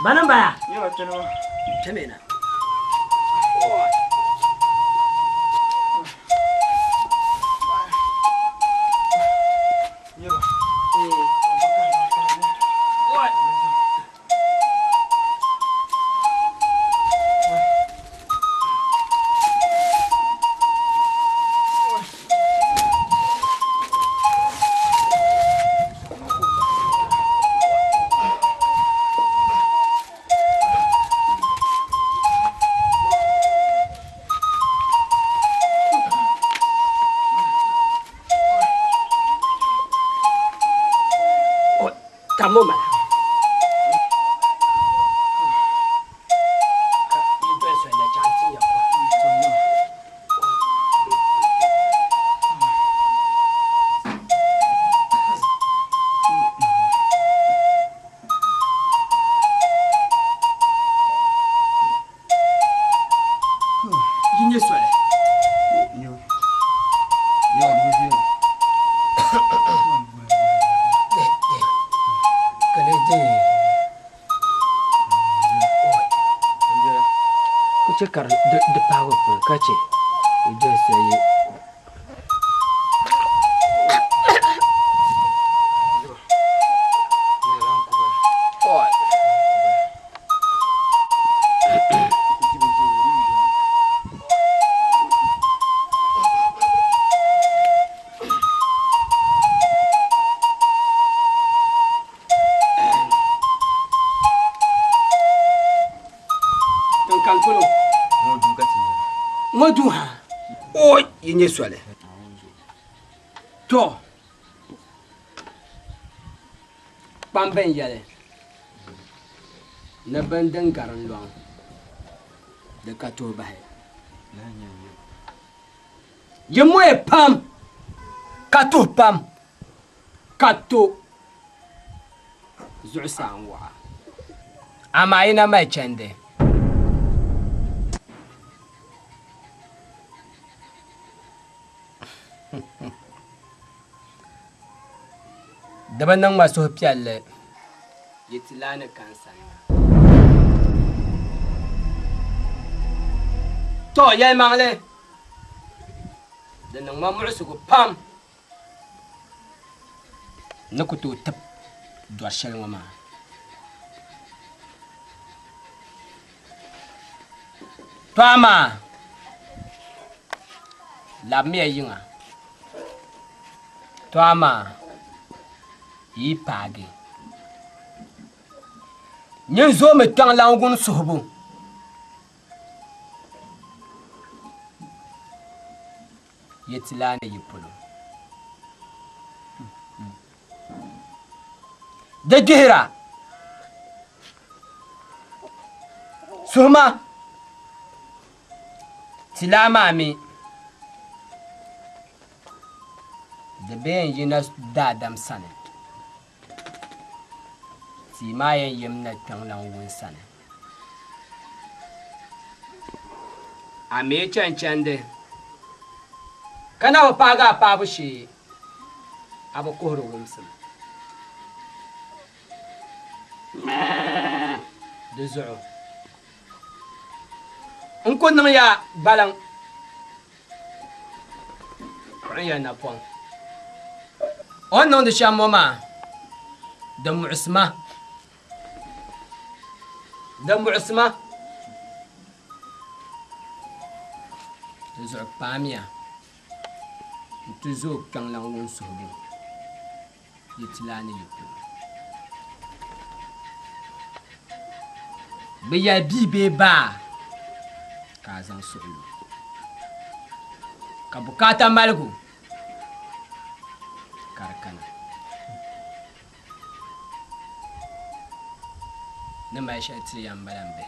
Banan baya. Yawa tuno. Tamena. Kamu mana? Itu sudah cantik ya. Ini sudah. Yo. Yo, di sini. Cekar de pago pun kace ide sai Moduha. Oi, yenye swale. To. Pamben yale. Na bandan garan long. De kato bahe. Yemoe pam. Kato pam. Kato. Zu'san wa. Ama ina mai chende. Daban nan masu fiyalle ya tilani kansa. To ya mangle da nan ma mu'su ko pam na ku to tab do shal ma to ama la me yinga to ama yi paagi nyen zo me tang langun suhbu yetilane yipulu de gihira suhma tilama mi de ben yina dadam sane ma yan yim na tang lang wun sana a me chancande kana wa paga pabu shi abu kohro wumsum de zo un kun ya balang ya na pon on non de chamoma de mu'sma دم عثمة تزعق بامية تزوق كان لون سهبي يتلاني يبدو بيا بي با كازان سهلو كبكاتا مالكو كاركانا نما يشاتي يام بلامبي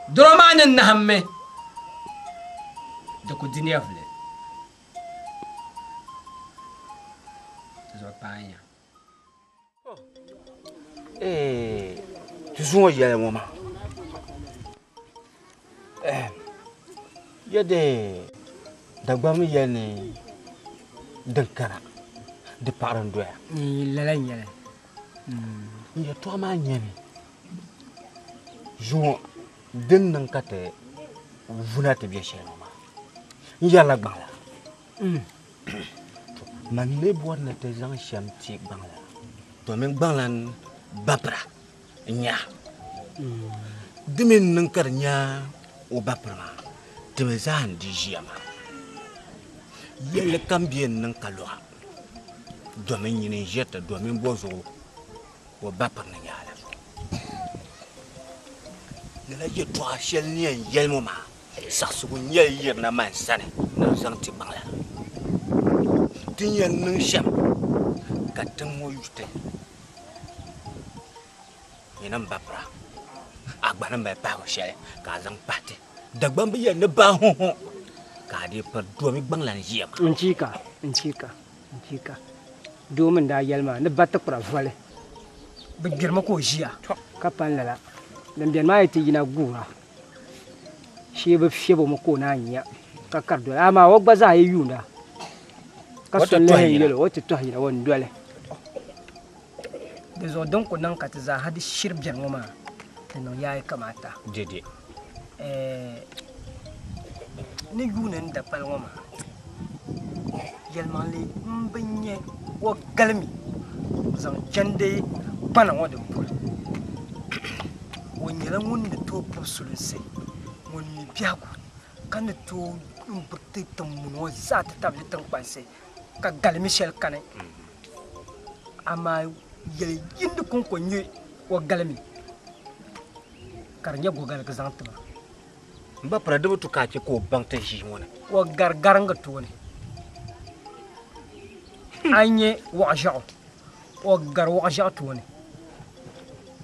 درومان النهمه دكو دنيا فلي تزوق بانيا تسوى يا ماما يدي دغبام يعني دنكرا دي بارن دويا لا لا ya to ma nyemi jo den nan kate vuna te bien cher ma ya la gbala man ne bo na te zang sham ti gbala to men gbala bapra nya dimin nan kar nya o bapra te me zan di jama yele kambien nan kalwa domin yin jeta domin bozo o bapra nya la la ye to shel ni yelmo ma sa su nya yer na man sane na zang ti gbala tin yan nan sham ka tan mo yute yenam bapra agbana mai pa ko shele ka zang pate dagban bi yan ba ho ka de par do mi bang lan yema Nchika domin da yalma ne batta kura vale bi girma ko jiya ka pan lala dan biyan mai ti gina gura shi ba fiye ba mako na nya ka kardo ama wa gbaza yi yunda ka son le yelo wata to hina won dole da zo don ku nan ka ta za hadi shirbiyar ngoma tano yayi kamata dede ni yunan da pal ngoma yalma le mbanye wa galmi zan jande bana wadin pul wonyela ngun da to profsulun sai woni biago kan to mbukte tamun wa za ta tabli tan kwanse ka galmi shel kanai amma yel yindi kun ko nyi wa galmi karnya gogal ga zantuma ba pra de to ka ke ko bang te ji mona wa gargar nga to ne anye wa jao wa gar wa jao to ne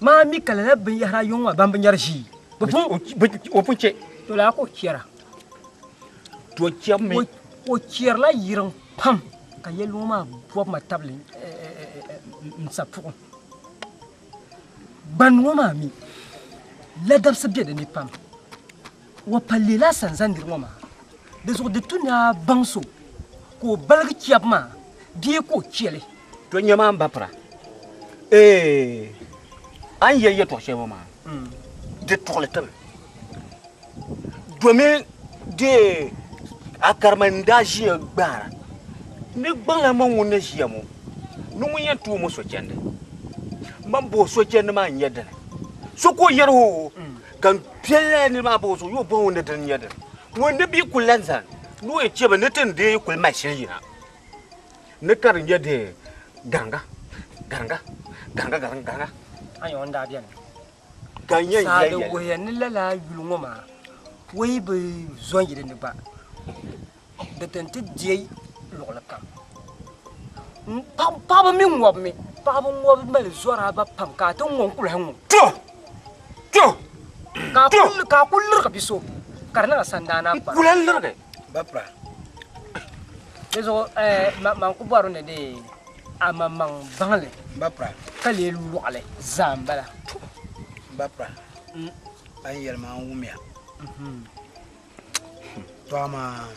ma mi kala na bin yara yunwa ban bin yarshi o punche to la ko kira to kiam me o kira la yiran pam ka yelo ma bo ma tabli nsapu ban woma mi la dab sabje da ni pam wa palle la sanzan dir woma da zo da tuna banso ko balgi kiap ma die ko kiele to nyama mbapra an yeye to shebo ma de tole tam domin de akarmanda ji gbara ne gbala ma wona jiyamo nu mun yantu mo so kende man bo so kende ma nyedene so ko yero kan pele ni ma bo so yo bo wona den nyedene wonde bi kulanza nu e chebe ne ten de kul ma shirina ne kar nyede ganga ayo onda bian ganye sa da yeye wayan lala yulungo ma wai be zon yide ne ba da tante je lokla kam papa min wob mi papa wob mel zora ba pam ka to ngon kula hango to ka kullu ka biso karna sandana ba kulan lorde Bapra. dezo man ku baro ne de ama man bangle Bapra. kale luale zambala Bapra. An yelma an wumia. To ama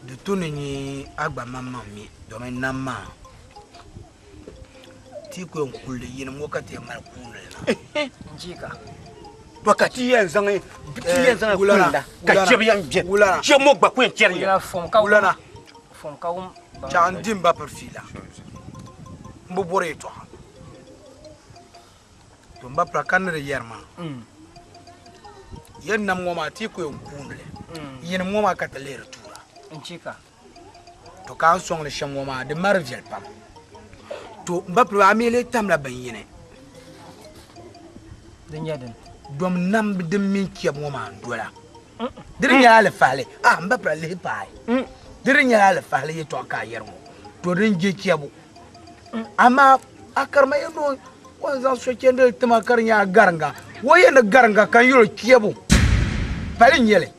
de tuni ni agba mama mi do men nama. Ti ko kulle yin mo kati mal kulle na. njika wakati yen zangi kulanda ka chebe yang bien Wulana. che mo gba kwen cher ila ya fon ka Wulana. fon ka Chan dim Bapra fila. Mbo bore to. To Bapra kanre yerma. Yen nam ngoma ti ko kulle. Yin ngoma katalere tura. njika To kan song le sham ngoma de marvel pam. To Bapra amele tam la banyine. dinyaden Dom nam de min kiab ngoma dola. Dir nya le fale. Ah Bapra le pai. Dir nya le fale ye to ka yermo. To rin je kiabu. Ama akarma yeno wanza so kende tama karnya garanga. Woye na garanga kan yoro kiabu. Fale nyele.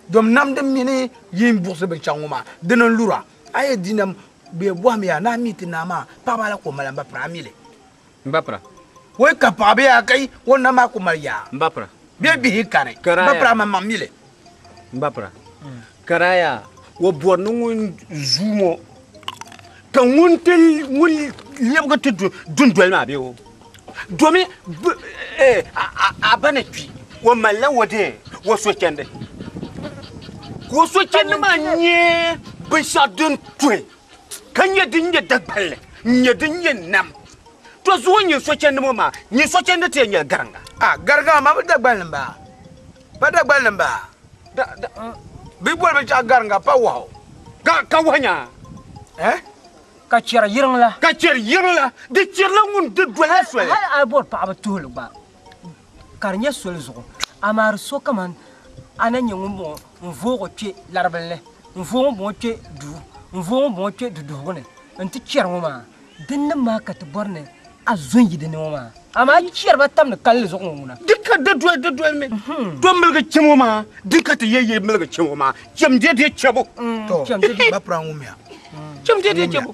Dom nam de mini yin bourse be changoma. Denon lura. Aye dinam be boami ya na miti na ma. Papa la ko malamba pramile. mbapra Woy kapabe ya kai wonna ma ko malya. mbapra Be bi kare. Karaya. Bapra ma mamile. mbapra karaya wo borno ngun zumo kan won tel won lebga te dun dol ma be o domi abana twi wo malla wode wo so kende ma nye be sha dun twi kanye din ye dagballe nye din ye nam to zo nye so kende mo ma nye so kende te nye garanga garanga ma ba dagballe ba da bi bol be cha garanga pa wa ka wanya ka cer yirng la de cer la ngun de dola so ha a bor pa ba tul ba kar nya sol zo amar so kaman ananya ngumbo mvogo twe larbelle mvogo bo twe du mvogo bo twe du ne anti cer ngoma dinna ma ka to borne azun yi dinna ma ama cer ba tam na kal zo nguna dikka de do me do melga cemo ma dikka te yeye melga cemo ma cem de cebo to ba prangumia cem de cebo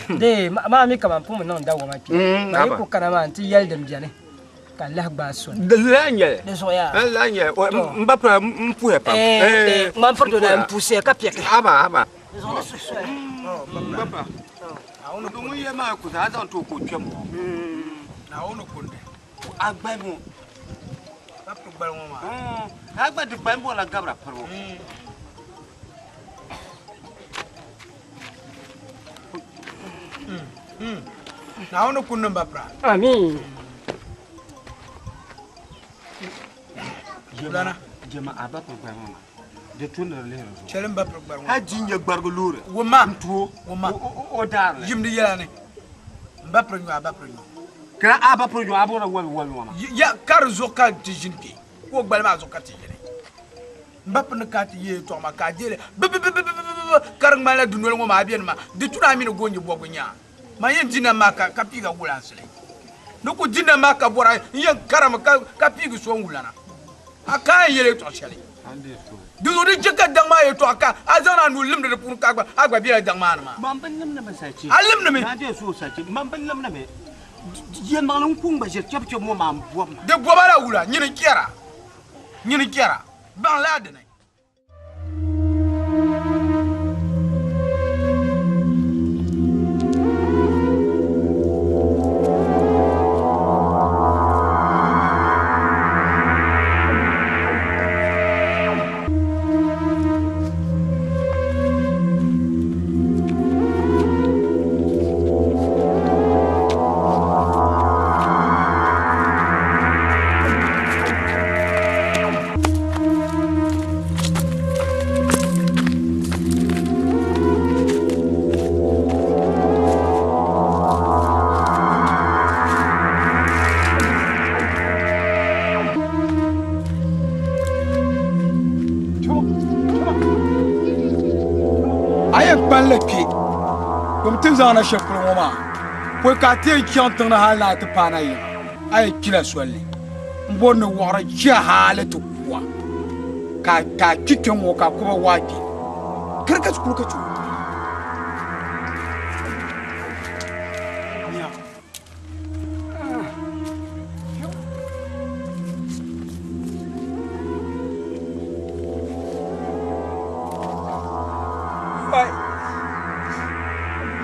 de ma mi kama pu non da wama ki ma ko kana ma anti yeldem jane ka la ba so de lanye de so ya lanye mbapra mpu he pa ma porto da mpuse ka pieke aba papa awon do mu ye ma ku za zan to ko twem na wono kunde agba mu papa gbal mo ma agba de gba mo la gabra parwo na wono kunde mbapra amin lana jema aba ko gba mo de tunna le ro chelem mbapra gbal mo ha jinje gbargo lure wo ma tuo wo ma o dar yimdi yelane mbapra nyu ka aba pro jo abora wal wona ya kar zoka tijinki wo gbal ma zoka tijine mbapra na ka tiye to ma ka jele kar ngmala dunwel mo ma bien ma de tuna mi no gonje bogo nya ma yen dina ma ka piga wula sele no ko dina ma ka bora yen karama ka piga so wulana aka yele to sele ande so duzo de jeka dang ma ye to aka azana nu limde de pour ka agba bi dang ma ma man ban lim na masaci alim na me na de so saci man ban lim na me yen ma lon kun ba je chap chap mo ma bom de bobala wula nyini kiara ban la de nay leki dum tin zana shekul ngoma ko ka te kyantang na hala ta pana yi ay kila swali mbon wara ja hala to kwa ka kikin wo ka kuma wadi karka ku ka tu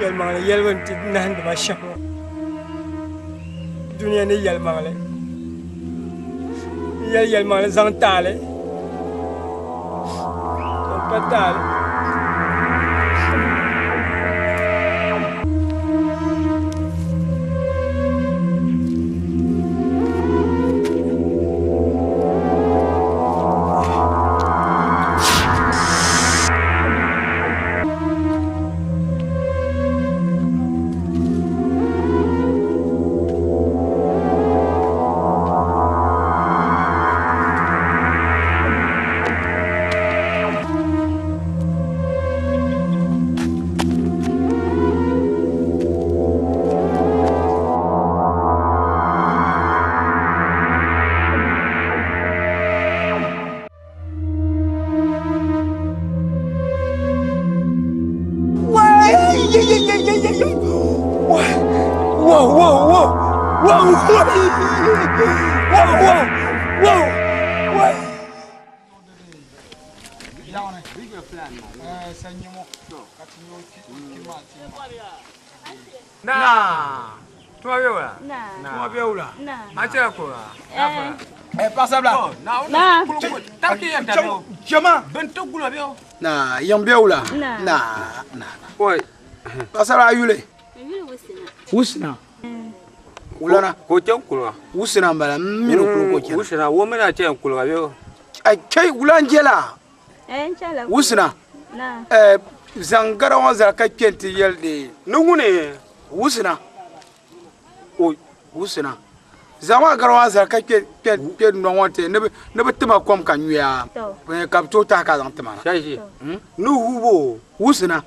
Yalmangale yalwanti nan da mashamo duniya ne yalmangale yalmangale zantale patale Na. Toi là. Na. Toi bien là. Na. Acha quoi. Eh, Pas ça là. Na. Chama. Bento gula bio. Na, yam bien là. Na. Na. Oi. Pas ça là yule. Yule wusina. Usna. Ulana. Ko chen kulwa. Usna mbala mino kulo ko. Usna wo mena chen kulwa bio. Ai kai ulanjela. Nchala. Usna. Na. Zangara wa zaka kenti yelde. Nungune. Usna. O usna. Zama garwa zaka kenti no wonte ne betima kom kanwa. Kapto ta ka zan tama. Sai Nu hubo. Usna.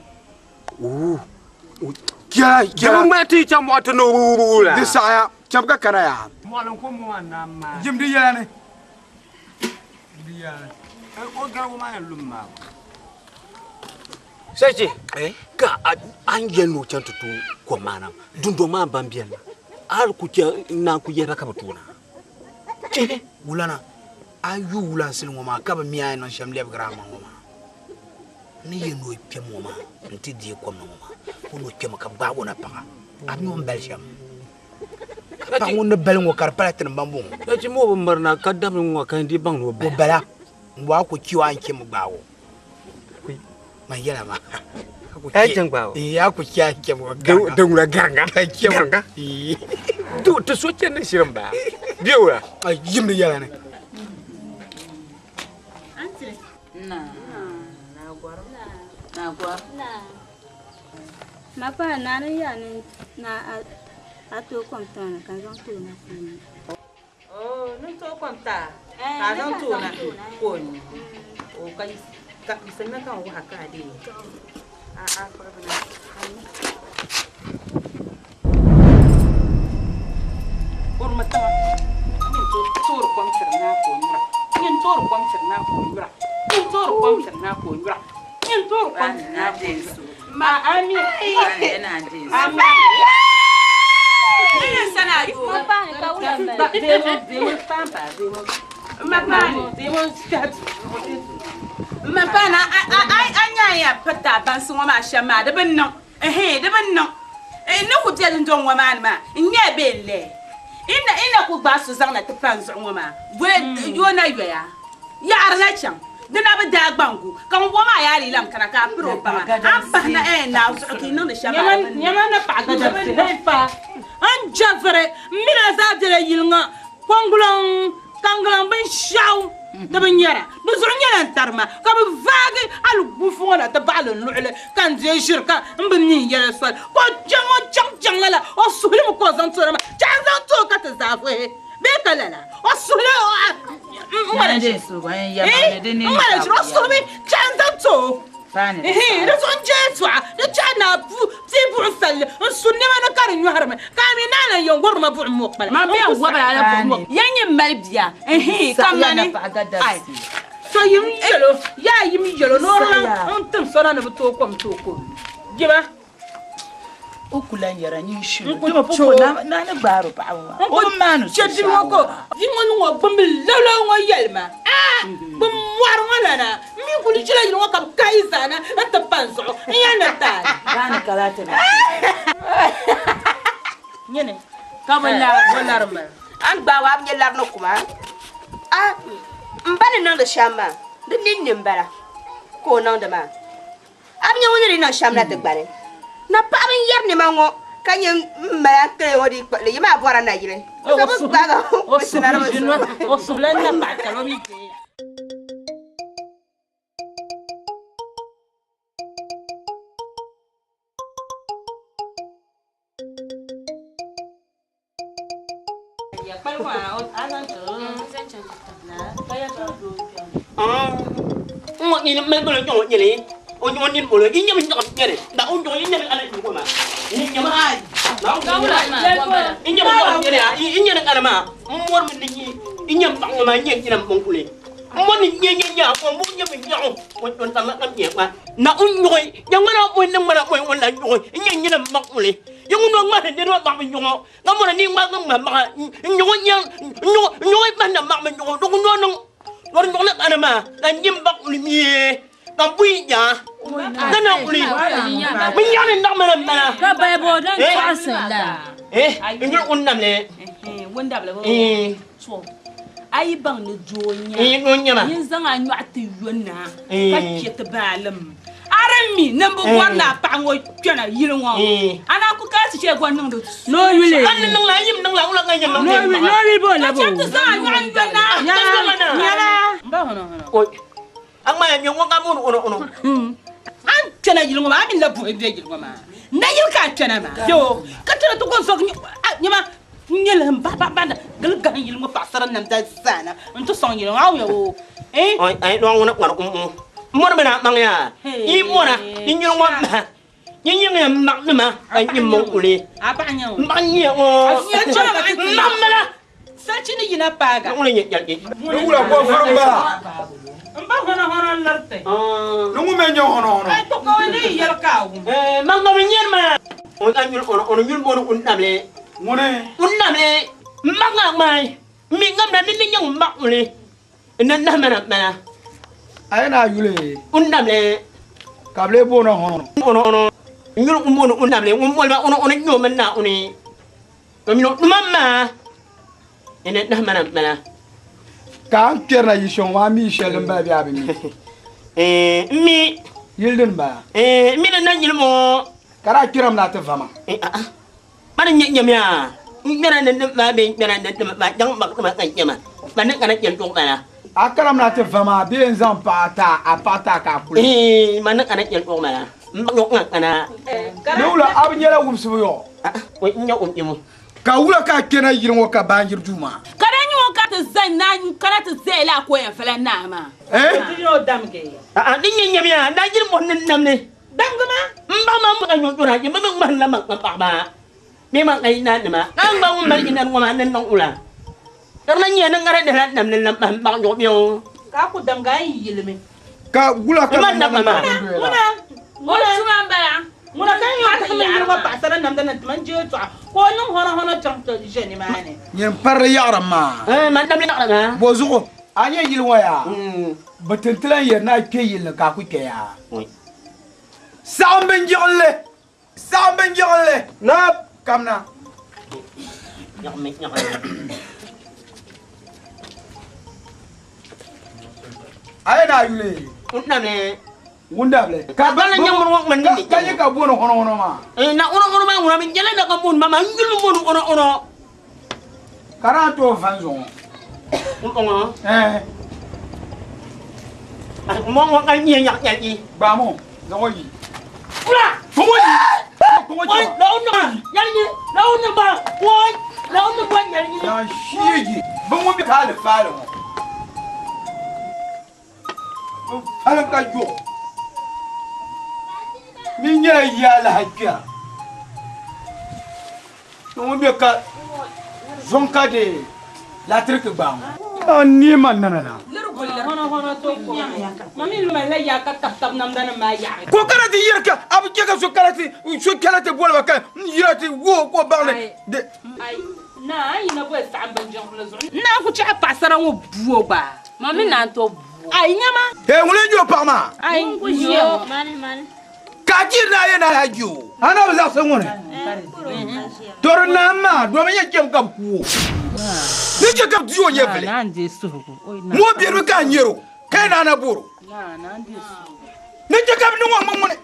Kya Jam mati cham wat no la. Desaya chamka kana ya. Molan ko mo na ma. Jim di yala ne. O ga wo ma lumma. Sai ka an yenu chantutu ko mana. Dundo ma bambiana. Al ku na ku yera ka batuna. Ulana ayu ulan sil ngoma ka ba miya non shamle gra ma ngoma. Ni yenu pye ngoma nti di ko ngoma. Uno kema ka ba wona pa. Ami on belgium. Ka wona bel ngo kar palet na bambu. Ci mo marna ka dam ngo kan di bang no Bo bela. Ngwa ko kiwa anke mu gbawo. Ma yela ma. Ai jang bawo. Ya ku kiya anke mu Da ngura ganga. ganga. Du to so chen ne shirin ba. Biwa. Ai jim di yala ne. Antire. Na gwar. Na. Mapa na ya ni na ato kwamta na kan zan to na fini. Oh, nun to kwanta. Ka zan to na ko ni. O kai ka bisa na kan wa haka dai. A farbana. Por mata. Yin to kwamta na ko yura. Yin to kwamta na ko yura. Yin to kwamta na ko yura. Yin to kwamta na ko yura. Ma ami na dis. Ami. Ina sana yo. Mapa ni ka wula ba. Demo pampa, demo. Mapani, demo stat. Mapana anya ya pata ban so ma shama de ben no. De ben no. No ku dia ndo ngwa man ma. Nya belle. Ina ku ba so zang na te pan so ngwa ma. Bwe yo na yo ya. Ya arna cham. Dina ba da gbangu kan wo ma ya ri lam kana ka pro ba am ba na na so ki no de shama nyama na pa ga da pa an javre mina za de yilnga kwangulong kanglang ben shaw da ben yara do so nyara tarma ka ba vage al gufu wala ta balo lule kan je shirka mbin ni yara so ko jang la o suhli mo ko zan tsora ma jang zan to ka ta zafwe be kalala o suhli Mana de su ba ya ba de ni. Mana jiro so mi chanta to. Fani. De son jetwa, de chana pu, ti bu sal, sunne ma na kar nyu harma. Ka mi nana yon gor ma bu mo kala. Ma be wa ba ala bu mo. Yanye malbia. Kama ni. So yim yelo no ran on tum so na bu to kom to ko. Giba. Ukulan yara ni shu. Duma popo na gbaro pa wa. O manu. Chedi mo ko. Yimo no gbam lolo ngo yelma. Bum war ngala na. Mi ku li jira ngo kam kaisa na ta panzo. Yana ta. Bana kalata na. Nyene. Ka wala ramba. An ba wa mi lar no kuma. Mbani nan da shama. Din nin bara. Ko nan da ma. Abnya woni na shamna de gbare. Na pa bin yar ni mango kanye ma kre wodi le yima bora na yire so bu baga o sinara o sulen na pa kalomi ke ya palwa o anan to na kaya to Mo ni me ko lo ni on ni mo lo ni nyam ni ko nyere da on do ni nyere ala ni ko ma ni nyam ai na on ni nyam ko nyere ni nyere kana ma mor mi ni nyam bang ma nyem ni nam bong kule mo ni nya ko mo nyam nya ko don tam nam nye ma na on nyoy yang mana mo nang mana mo on la nyoy ni nam bang kule yang no ma de do bang nyoy ngam mo ni ma ngam ma nyoy yang nyoy ma na ma nyoy do no no war nyoy la kana ma la nyem bang ni mi Kampunya, Kana uli. Minyan ndak mana. Ka ba bo dan fasin la. Ingul unnam le. Wanda bla. So. Ai bang ni jonya. Ngonya ma. Yin zanga nyati yonna. Ka chet balam. Arami number 1 na pango twana yilngo. Ana ku ka si che gwan nang do. No wile. An nang la yim nang la ula nganya nang. No wile bo la bo. Ka sa nyan dona. Nyala. Ba hono. Oi. Ang ma nyong wa ngamun ono. An twana yilngo ma min la bu de yilngo ma. Na yil ka twana ma. Yo, ka twana to gon so nyama nyelem ba banda gal ga yilngo pa saran nam da sana. Unto song yilngo aw yo. Oi, ai dong wona ngwa Mor mena mangya. I mora, inyong wa. Inyong mak nama, ai nyimong uli. Apa nya? Mangya o. Mamala. Sa chini yina paga. Uli nyal ki. Ula ko farba. Mba hono larte. Nungu menyo hono. Ai to ko ni yel kaw. Mangga menyer ma. On anyul on nyul mo unnamle. Ngone. Unnamle. Mangga mai. Mi ngam na ni nyong mak uli. Nan na mana. Ayana yule. Unnamle. Kable bono hono. Ono. Nyul umono unnamle. Umol ma ono nyo man na uni. Kamino mama. Ene na mana. Kan kerna yishon wa mi shelin ba biya bi mi. Mi. Yildin ba. Mi na nyil mo. Kara kiram na ta fama. Mana nyamya. Mera nan ba be mera nan ba jang ba ma kan nyama. Mana kana yen tong bana. Akaram na ta fama bi en zan pata apata ka kule. Mana kana yen tong bana. Mbok ngana. Nula abnyela wumsu yo. Oi nyo imu. Ka wula ka kena yirin ka banjir juma. Kada nyo ka ta zan na kana ta zai la ko yan falan na ma. Yo damge. Din nyamya da jir mo nan namne. Damgama. Mba ma mo kanyo tura ji mbang man la mak pa ba. Me ma kai na ma. Ang ba mo mal inan ngoma nan nong ula. Karena nya nang ngare de nam nan ba yo yo. Ka ku damga yilme. Ka wula ka man na mama. Muna suma bala. Muna kan yo ta min yirwa pa saran nam dan man je to. Ko num hono chang to jeni mane. Nyen parre yaram ma. Man dam na ma. Bozugo. Anya yilwa ya. Batentlan yer na ke yil ka ku ke ya. Samben jolle. Nap kamna. Nyam. Ayana yule. Unnamle. Wundable. Ka bala nyam mo man ni. Ka ka bono hono ma. Na ono ma ngura min jele na ka mun mama ngul mo ono. Kara to fanzo. Ono. Mo ka nyi yak yi. Ba mo. Ngoyi. Ula. Ngoyi. Oi, la ono. Yali. La ono ba. Oi. La ono ba yali. Ya shiji. Ba mo bi ka le falo. Alam ka jo. Minya ya la hakka. No be ka zonka de la trick ba. Ni man nana. Hono to ko. Mami ma la ya ka tap nam dan ma ya. Ko karati yerka abu jega so karati bolwa ka yirati wo ko bagle de ai na ina bo sa ban jang la zo na ku cha pasara wo buo ba mami na to ai nyama wule jo parma ai yo Mani. kajir na yana haju ana ba za san wona torna ma do me yake kam ku ni je kam diyo yefle na ndi su mo biru ka nyero kai na na buru na ndi su ni je kam ni wa mamune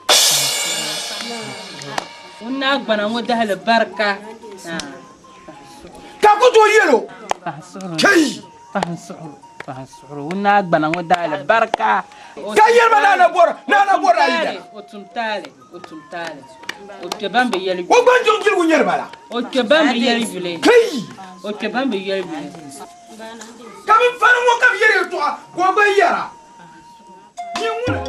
unna gbana mo dahal barka ka ku to yelo kai Pasuru unna gbana mo dahal barka ka yerba na na bora ida otumtale o te bambe yeli o banjo jilu yerba la o te bambe yeli bile kai o te bambe yeli bile kam fanu mo kam yere to ko ba yara ni wona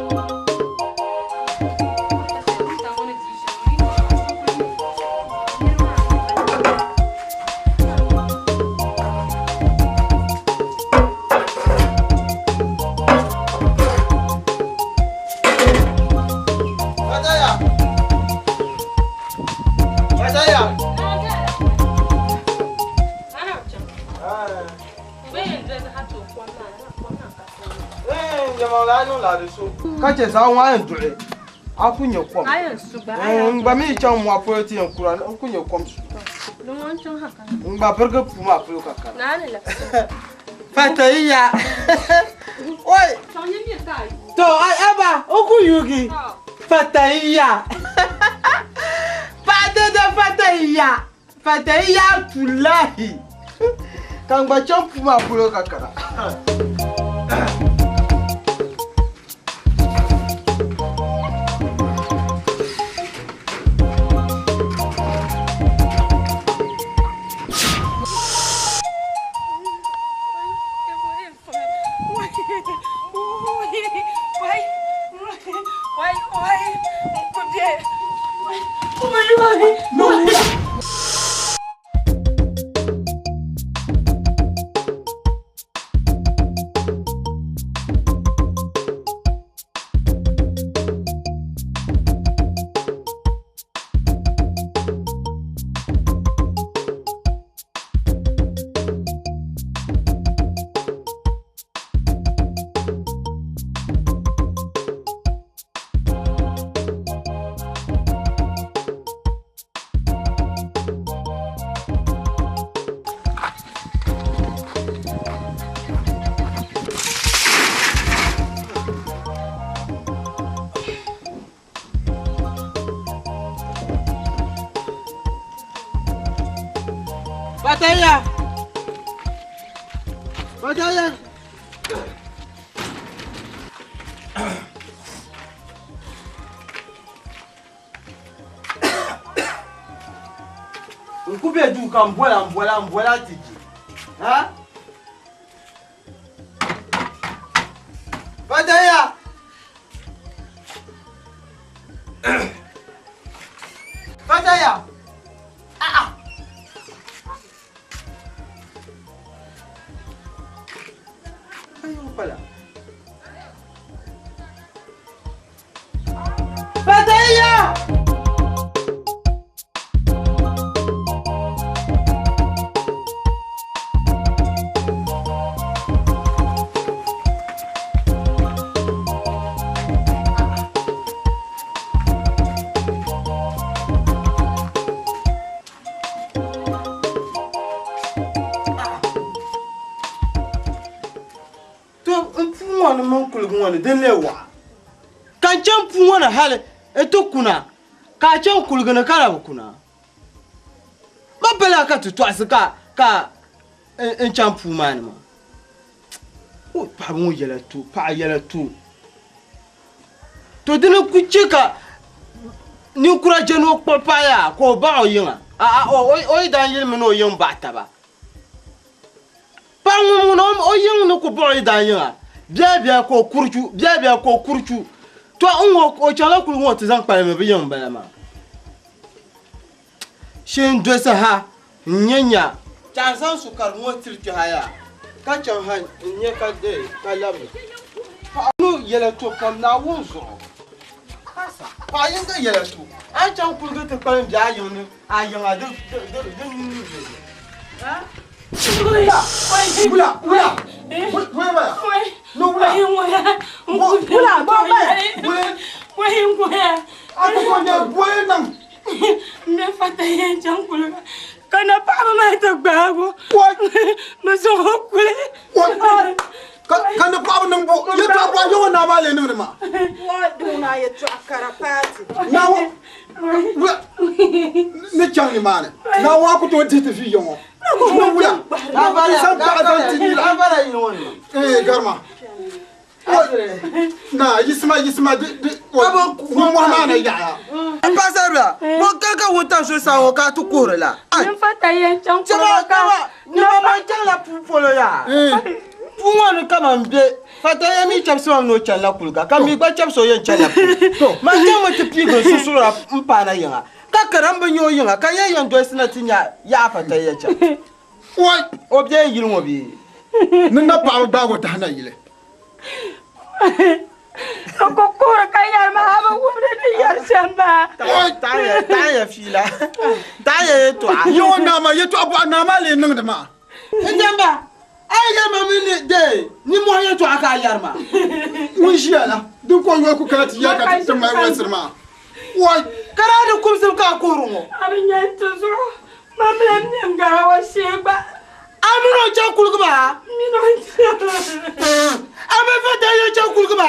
kace sa wa en du'e Akunye kom. Ngba mi chang mo apo ti en kura akunye kom. Ngba perga puma apo kaka. Fataiya. Oi. To ai aba okuyugi. Fataiya. Fataiya Fataiya. Fataiya tulahi. Kangba chang puma apo kaka. Fataiya. Fataiya. Nkube du kan mbola tiki. Ha? Fataiya. Fataiya. Fataiya! Wana mankulu wana denlewa kan champu wana hale eto kuna ka chan kulgana kala kuna mabela ka tutu asika ka en champu man ma o pa mo yela tu to dina ku chika ni kura jeno papaya ko ba o yinga o dan yel me no yin ba ta ba pa mo no o yin no ko ba o dan yinga Bia ko kurchu to onwo o chala kulu won tizan pare me biyan balama shin dosa ha nyanya chansan sukar mo tirki haya ka chan han nye ka de ka labi no yela to kam na wonzo kasa pa yanga yela to a chan kulu te pare bia yon ayan adu ha Ula. No ula. Ula, aku punya buenang. Me Fataiya jangkul. Kana pa ma tagbago. Masuk kule. Kana pa nang bo. Ya ta pa yo na ba le ni ma. Wa do na ya akara party. Na wa. Ne changi mane. Na wa ku to tete fi yo. No ula. Abara eh garma. Na yisma de wo mo mana ya. Pasabla. Mo kaka wota so sa o ka to korela. Me Fataiya jangkul. Ni mama jala pupolo ya. Puwan kama mbe Fataiya mi chapso no chala kulka kami ba chapso yen chala to ma jama te pigo susura mpana yanga ka karamba nyo yanga ka yen do sina tinya ya Fataiya cha oi obje yilmo bi nna pa ba go ta na yile ko kora ka yar ma haba wumre ni yar shamba oi ta ya fila ta ya to yo na ma yeto abu na ma le ning de ma njamba ay yar ma mi de ni mo yeto aka yar ma mun shi ala duk ko yo ku kana ti ya ka ta mai wasir ma wai kana da kumsum ka korungo abin ya tuzo mamlem nem ga wa sheba amino cha kulgba mino ame fata yo cha kulgba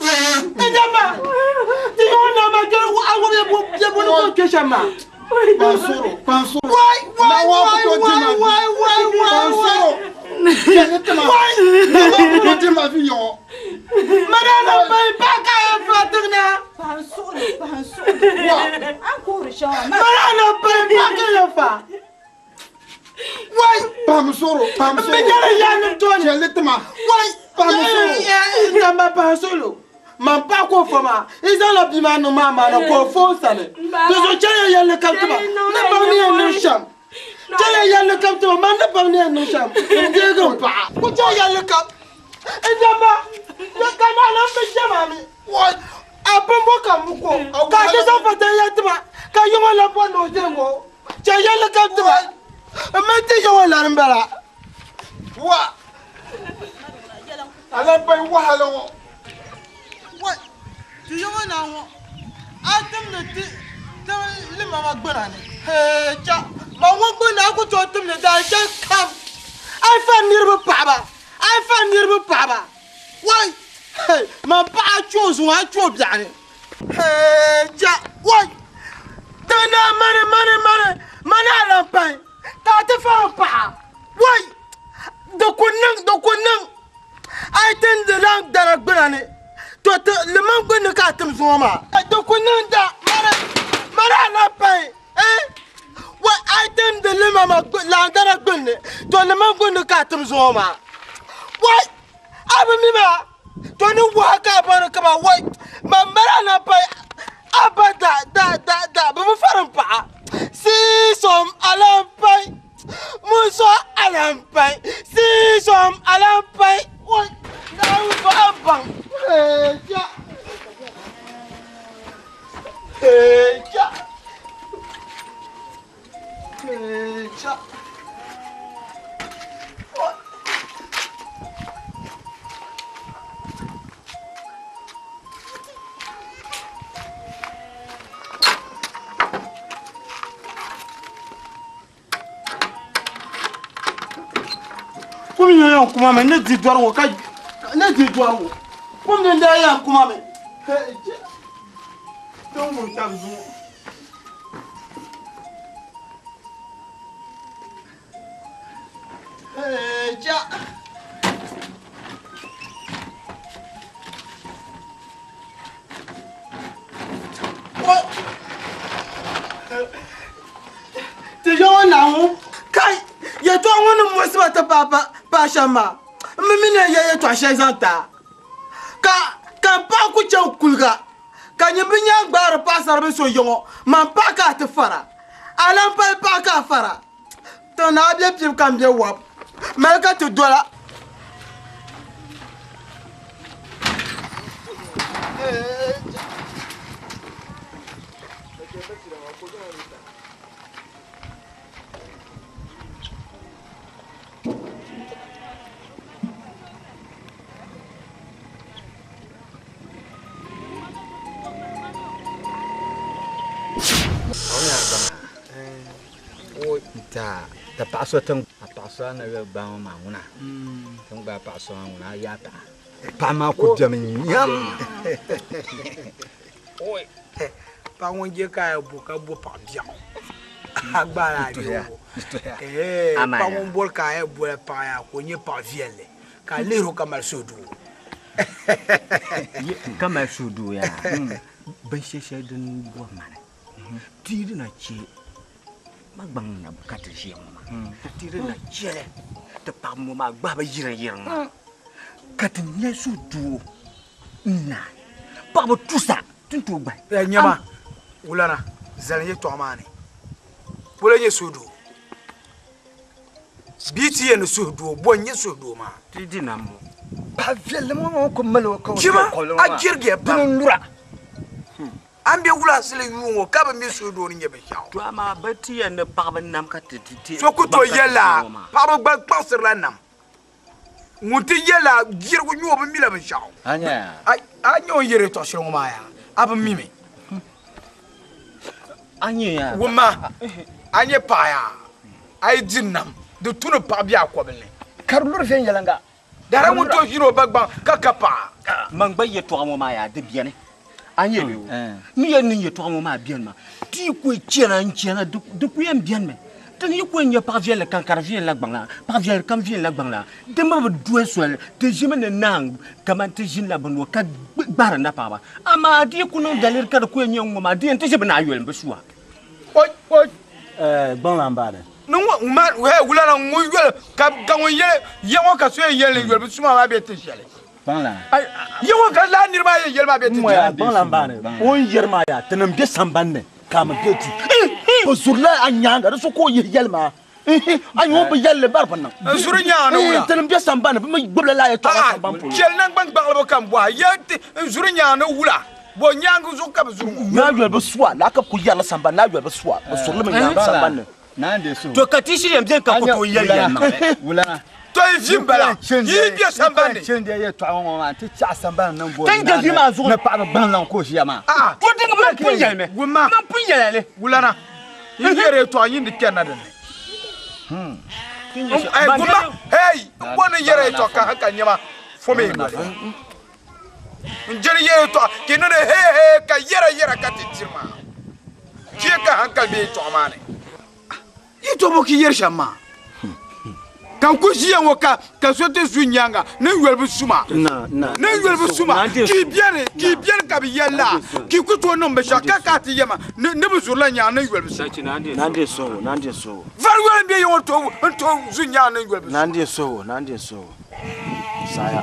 Ndama ti yo na ma jere awo ye bo ko keshama pansoro why ma fi yo madana bay baka e fatina pansoro encore shama madana bay baka e fa why pansoro me jere ya ni to ni letma why pansoro ndama pansoro man pa ko fama izala bima no mama na ko fo sale to so chaya ya le kaptuma na ba ni no sham chaya ya le kaptuma man na ba ni no sham nge go pa ko chaya le kap ndama ya kana na me shama mi what apombo kamuko ka ke so fata ya tuma ka yo la po no jengo chaya le kaptuma me ti yo la mbara wa ala bay wahalo what ti yo na wo atem ne ti te le mama gbara ni he cha ma wo gbona ku to tum ne da cha kam ai fa nirbu paba wai ma pa chozu wa cho biane he cha wai dana mane la pai ta te fa pa wai do kunang ai ten de lang dara gbara ni to le man gbona ka tum so ma do kunang da mara la pai wa item de le mama la dara gbonne to le man gbona ka tum so ma wa abu mi ma to ni wa ka ba ka ba wa ma mara la pai abada da ba mu faran pa si som alam pai muso alam pai si som alam pai wa na ba bang ja Comme il y a un comment mais ne dis toi on ka ne dis toi on comme il y a un comment mais donc mon tabou ja te yo na wo kai ye to wonu mo se bata pa shama mimi ne ye to shezanta ka pa ku che kulga ka nyimbi nya gbara pasar be so yongo man pa ka te fara alan pa ka fara to na bia pim kam je wap ma ka to dola ta paso tang paso na yo ba ma una tang ba paso una ya pa ma ku jam nyam oi pa won je ka bu pa dia agbára yo pa won bol ka bu pa ya ko nye pa vielle ka lero kamal sodu kamal sodu ya ban sheshe din bo mana ti na ce magbang na bukata shi mama tire na jele te pa mo ma gba ba yira katin ne su du na pa bo tusa tuntu gba nyama wulana zalanye to amane bolanye sudu biti ye no sudu bonye sudu ma tidi na mo pa vele mo ko malo ko jima ajirge ba nura ambe wula sile yuwo kaba mi sudu ni nyebe chaw to ama bati ye ne pa ban nam ka titi so ku to yela pa bo gba pasir la nam muti yela jirgo nyo ba mila ba shaw anya ai anyo yere to shiro ma ya aba mimi anya wuma anya pa ya ai jinnam de tunu pa bia ko bele karulur fen yalanga dara mu to hiro bagba kakapa man baye to amo ma ya de biene anya le mi yen ni to amo ma bien ma ti ko tiena tiena de ko yem bien me tani ko nya par vient le kankar vient la bangla par vient comme vient la bangla de ma do sol de jimene nang kama te jin la bonwo ka bara na pa ba ama di ko no dalir ka ko nya ngoma di ente jibna ayol mbesua oi bangla mbare no ma we wula na nguyel ka wonyele yewo ka so yele yel bisuma ma be te shele bangla yewo ka la nirba yel ma be te moya bangla mbare on yerma ya tanam be sambanne kama beti ko surla anyanga da so ko yelma anyo be yelle barbanna suru nyaana wula tanam be sambanne be gbobla la ya to samban polo jel nan bang bang kam bo yete suru nyaana wula bo nyangu zo ka zuru na yel be soa la ka ko yalla samban na yel be soa surla me nyanga sambanne nande so to katishi yem bien ka ko yelle wula to ifimbala yi bi sambane chende ye to awon ma ti cha sambane nan bo tan ga ma zo na pa ban lan ko shi ma to dinga ba pun yelle wuma man pun yelle wulana yi yere to yin de kenna de ay wuma hey wona yere to ka haka nyama fo me ngale njeri yere to kenna he ka yere ka titirma ki ka hankal be to mane ito bo ki yer shama kan ko jiya woka ka sote sunyanga ne welbu suma ne welbu suma ki bien ka bi yalla ki ku to no be shaka ka ti yema ne bu zurla nya ne welbu nande so var wel be yo to sunya ne welbu nande so saya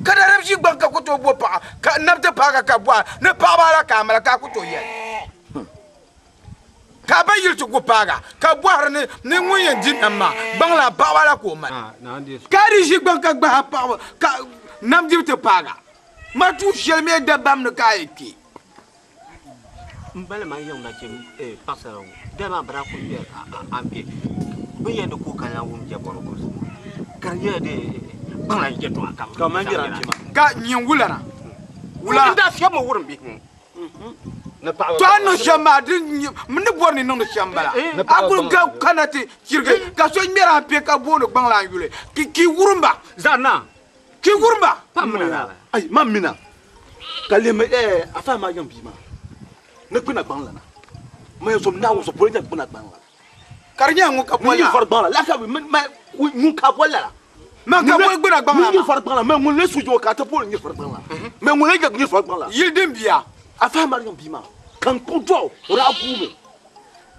kada rabji gban ka ku to bo pa ka nabte pa ka bwa ne pa ba la kamera ka ku to ye ka ba yil to paga ka boar ne nguyen dinama bangla ba wala ko man ka ri ji gban ka gba pa ka nam di te paga ma tu shel me da bam ne ka eki mbale ma yong na ke pasaro de ma bra ko be ambe be yende ko kala wum je boro ko karye de bangla je to akam ka man gira ka nyin wulana wula da fiya mo wurin bi to anno shamba din mun borni non shamba la akul ka kanati kirge ka so mera pe ka bono bangla yule ki wurumba zana ki wurumba pamna ay mamina kaleme afa ma yam bima ne kuna bangla na ma so na wo so polita kuna bangla karnya ngo ka bola for bangla la ka ma mun ka bola ma ka bola gbura bangla ni for bangla ma mun le sujo ka ta pol ni for bangla ma mun le ni for bangla yildim biya afa ma yam bima kan ko do ora gume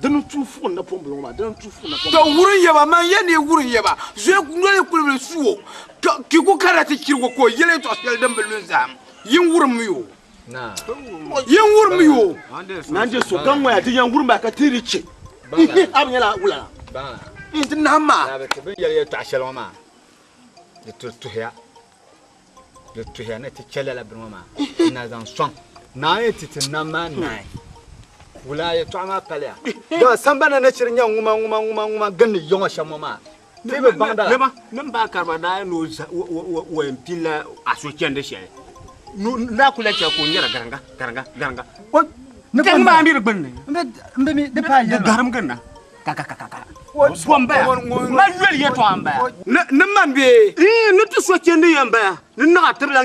dan tu fu na pombo ma dan tu fu na pombo to wurin yaba man yene wurin yaba je ngole kulbe suwo ki ku karati kirgo ko yele to sel dem belun zam yin wurin mu yo na yin wurin mu yo nanje so kan waya ti yan wurin ba ka tiriche abnya la wula ba intin nama na be ke be yele to asel ma de to ya na ti chele la broma na dan son na yeti tinama nai wula ya to ma pala do sambana na chirin yan nguma ganni yonga shamoma tebe bangda lema nan ba karba na no wo empila asociende she na kula cha ko nyara garanga o ne ba ma mi gbanne mbe mi de pa ya garam ganna kaka bomba ma yel ya to amba ne man be ne to sociende yamba ne na tirla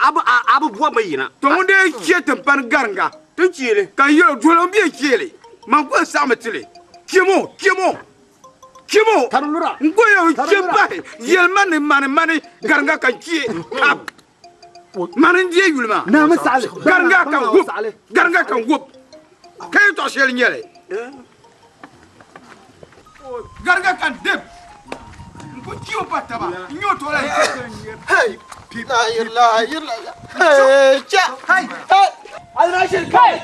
abu buwa bayina to munde kiete pan garanga to chile kan yelo dole mbi kiele man ko samatile kimo tarulura ngoyo kemba yelman mani garanga kan kie kap man ndiye yulma na ma sale garanga kan wup kay to shel nyele garanga kan deb ko kiyo pataba nyoto la hey la ilaha illallah cha hay almashir kai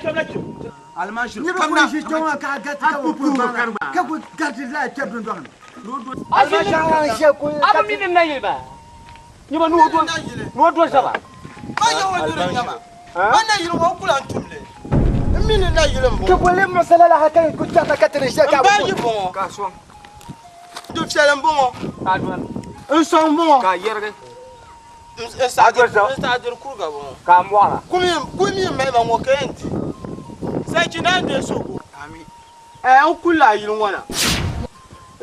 almashir kamna shi jonga ka gata ka purba ka ko gati la tebdun don almashir shi ko aba min na yiba ni ba no do saba ayo wadure nyama ana yiro ko kula tumle min na yiro mbo ko le masala la hakan ko ta ka tere shi ka ba yi bon ka so do tsala mbo adwan Nsong mo. Ka yerge. Stadir kurga bo. Ka mwara. Kumi me ba mo kenti. Sai kina de soko. Ami. On kula yin wana.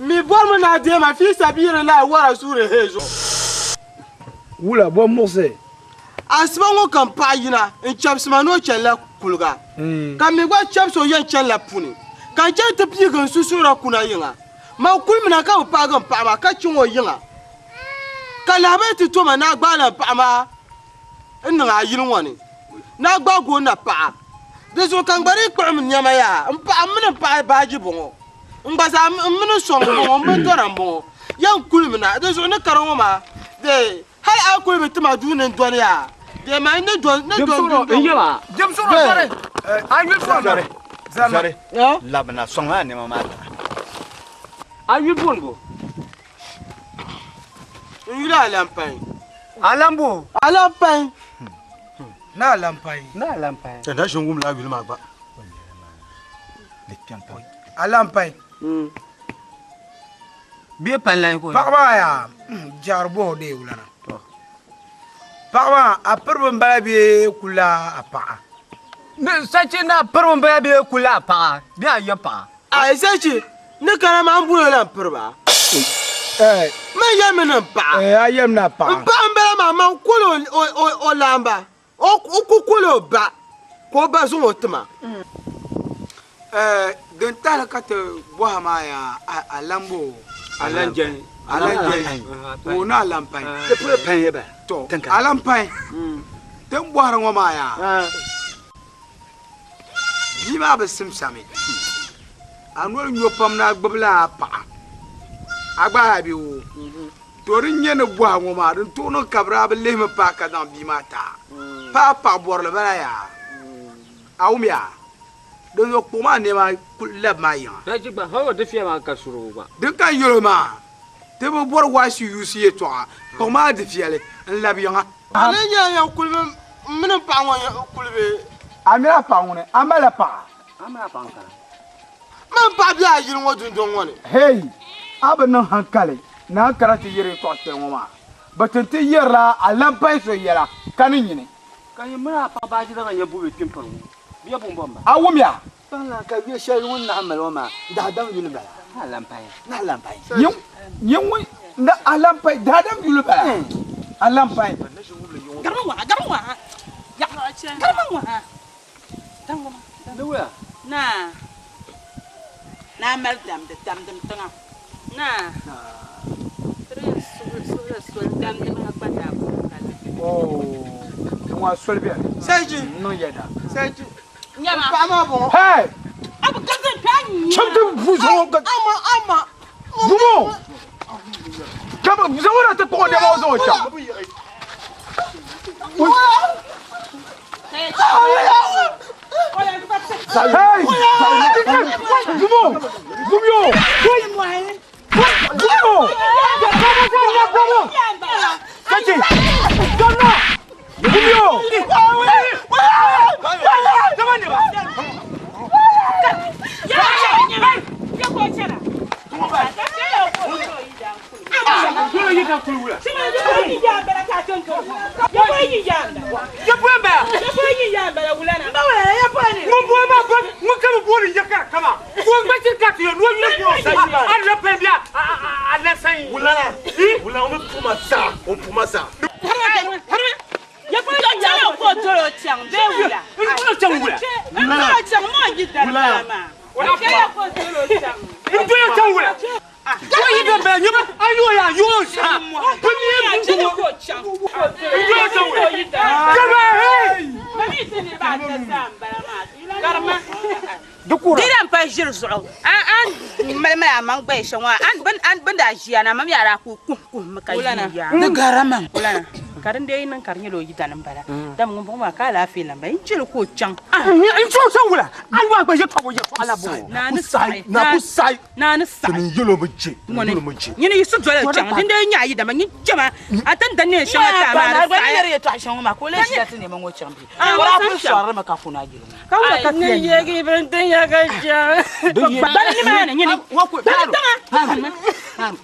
Mi bor mo na de ma fi sabira la wara sure hezo. Wula bo mose. Asba ngo kan pa yina in chapsma no chela kulga. Kan mi gwa chapso yen chela puni. Kan chen te pi gan susura kuna yinga. Ma kulmina ka pa gan pa ma ka chinwo yinga. Kala ba ti to ma na gba na pa ma. Nna yin wani. Na gba go na pa. Deso kan gbari kpam nyama ya. Mpa amna pa baji bongo. Mbaza amna song bongo mbentora bongo. Yan kulmina deso na karango ma. De hay akul betima dunen donia. De ma ne don ne don. Injaba. Jamsoro sare. Ayu sare. Sare. Ya? Labna songa ne mama. Ayu bongo. Yula lampai. Alambo. Alampai. Na lampai. Na lampai. Tanda shungum la gulma ba. Le piampo. Alampai. Bi panlan ko. Pakba ya jarbo de ulana. Pakba apurbo mbabi kula apa. Ne sachi na perwo mbabi kula pa. Bi ayapa. Ai sachi ne kana ma ambulo la perba. Ma yamena pa. Ayam na pa. Mpa mbele ma ma kulo o lamba. O kukulo ba. Ko ba zo otma. Don tala kata buha ma ya alambo. Alanjen. O na lampai. De pure panye ba. To alampai. Den buha ngoma ya. Bima ba simsami. Anwar nyopam na gbabla pa. Agba bi wo. Torin nyene buha ngoma dun to no kabra ba lehme pa ka dan bima ta. Pa borle bala ya. Awumya. Don yo kuma ne ma kullab ma ya. Da ji ba hawa da fiya ma ka suru ba. Din kan yoro ma. Te bo bor wa su yusi e to. Ko ma de fiale en labi nga. Alenya ya kulbe minen pa won kulbe. Amira pa ngone, amala pa. Amara pa ka. Man pa bia yin wo dundun woni. Hey, abana hankale. Na karati yere to te ngoma. Batente yera alampai so yera kanin yine. Kan yi mura pa ba ji daga yabu be pimpon. Biya bombomba. Awumya. Tana ka biya shari wannan amal ma da dan yulu bala. Na lampai. Na lampai. Yin na alampai da dan yulu bala. Alampai. Garwa. Ya garwa. Tangwa. Lewa. Na mal dam tanga. Na. Sul dam ma kwata ko. Oh. Wa solbia. Saji No yeda. saji. Nyama. Pa ma bon. Hey! Abu kazan pani. Chamtu buzo ga. Ama. Bumo. Kama zawara ta to da ma zo cha. Hey! Bumo. Bumyo. Bumo. Kachi. Donna. Bumyo. Diran pa jir zo an malma man bai shanwa an banda jiya na mam yara ku maka jiya na garaman ulana karin dai nan karnya lo yi danan bara da mun ba ka lafi lan bai jil ko can In so san wula. An wa ba je kawo ya to ala bo. na ni sai Ni yelo buje. ni yi su dole can din dai nya yi da man jama atan dan ne shan ta ma na ba ni yare to shan ma ko le shi da tane man wocan bi wala ku shawara maka kuna gilo ka wa ka ne yegi ban tan ya ga ja ba ni ma ne ni wa ku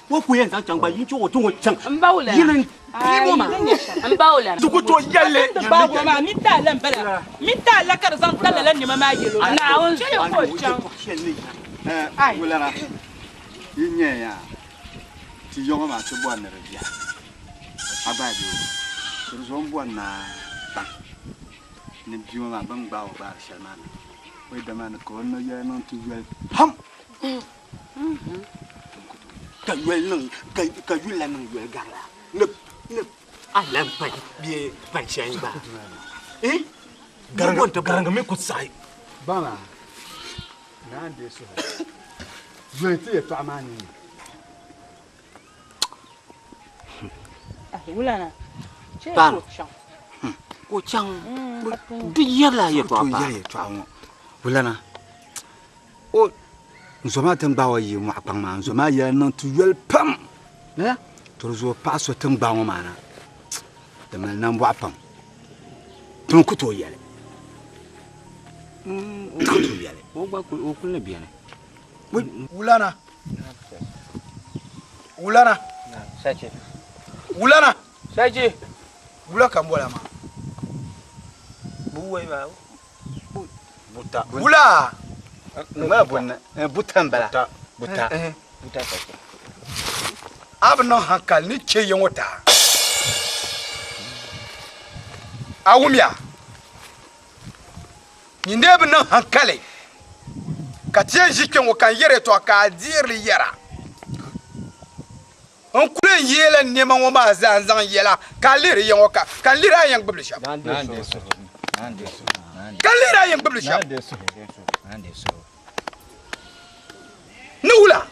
wo ku yen san chang ba yin cho wo to wo chang Mbawla. yirin pibo ma Mbawla. to ko yalle Ba go ma mi ta lan bala. Mi ta la kar zan kala lan ni ma ma yelo. Na won ce ko chan. Wala na. Inye ya. Ti yoma ma ti bwan na bia. Aba bi. Ti zo bwan na ta. Ni biwa ma bang ba o ba shalman. We da man ko no ya non tu wel. Ham. Ka wel nang ka yu la nang wel gar la. Ne alam pa bi pa shay ba. Garanga me ko sai. Bana. Na de so. Zoiti e to amani. Wulana. Pan. Ko chang. Bi yala ye to To pa. ye to awon. Wulana. O Nzoma tamba wa yi mu akpang ma nzoma ya nan tu yel pam. Eh? To zo pa so tamba wa mana. De man nan bo apam. Tun ku to yele. Ku to yele. O ba ko o kun na biane. Wulana. Wulana. Sache. Wulana. Sache. Wula kambola ma. Buwe ba. Buta. Wula. Ma bonna butambala. Buta. Buta sache. Abno hankal ni ce yin wata. Awumya. Ni ne bi nan hankali. Ka tiyan jikin wa kan yere to ka dirli yara. On kulen yela neman wa ma zan yela ka liri yan waka kan lira yan gbibli shab. Nande so. Kan lira yan gbibli shab. Nande so. Ni wula.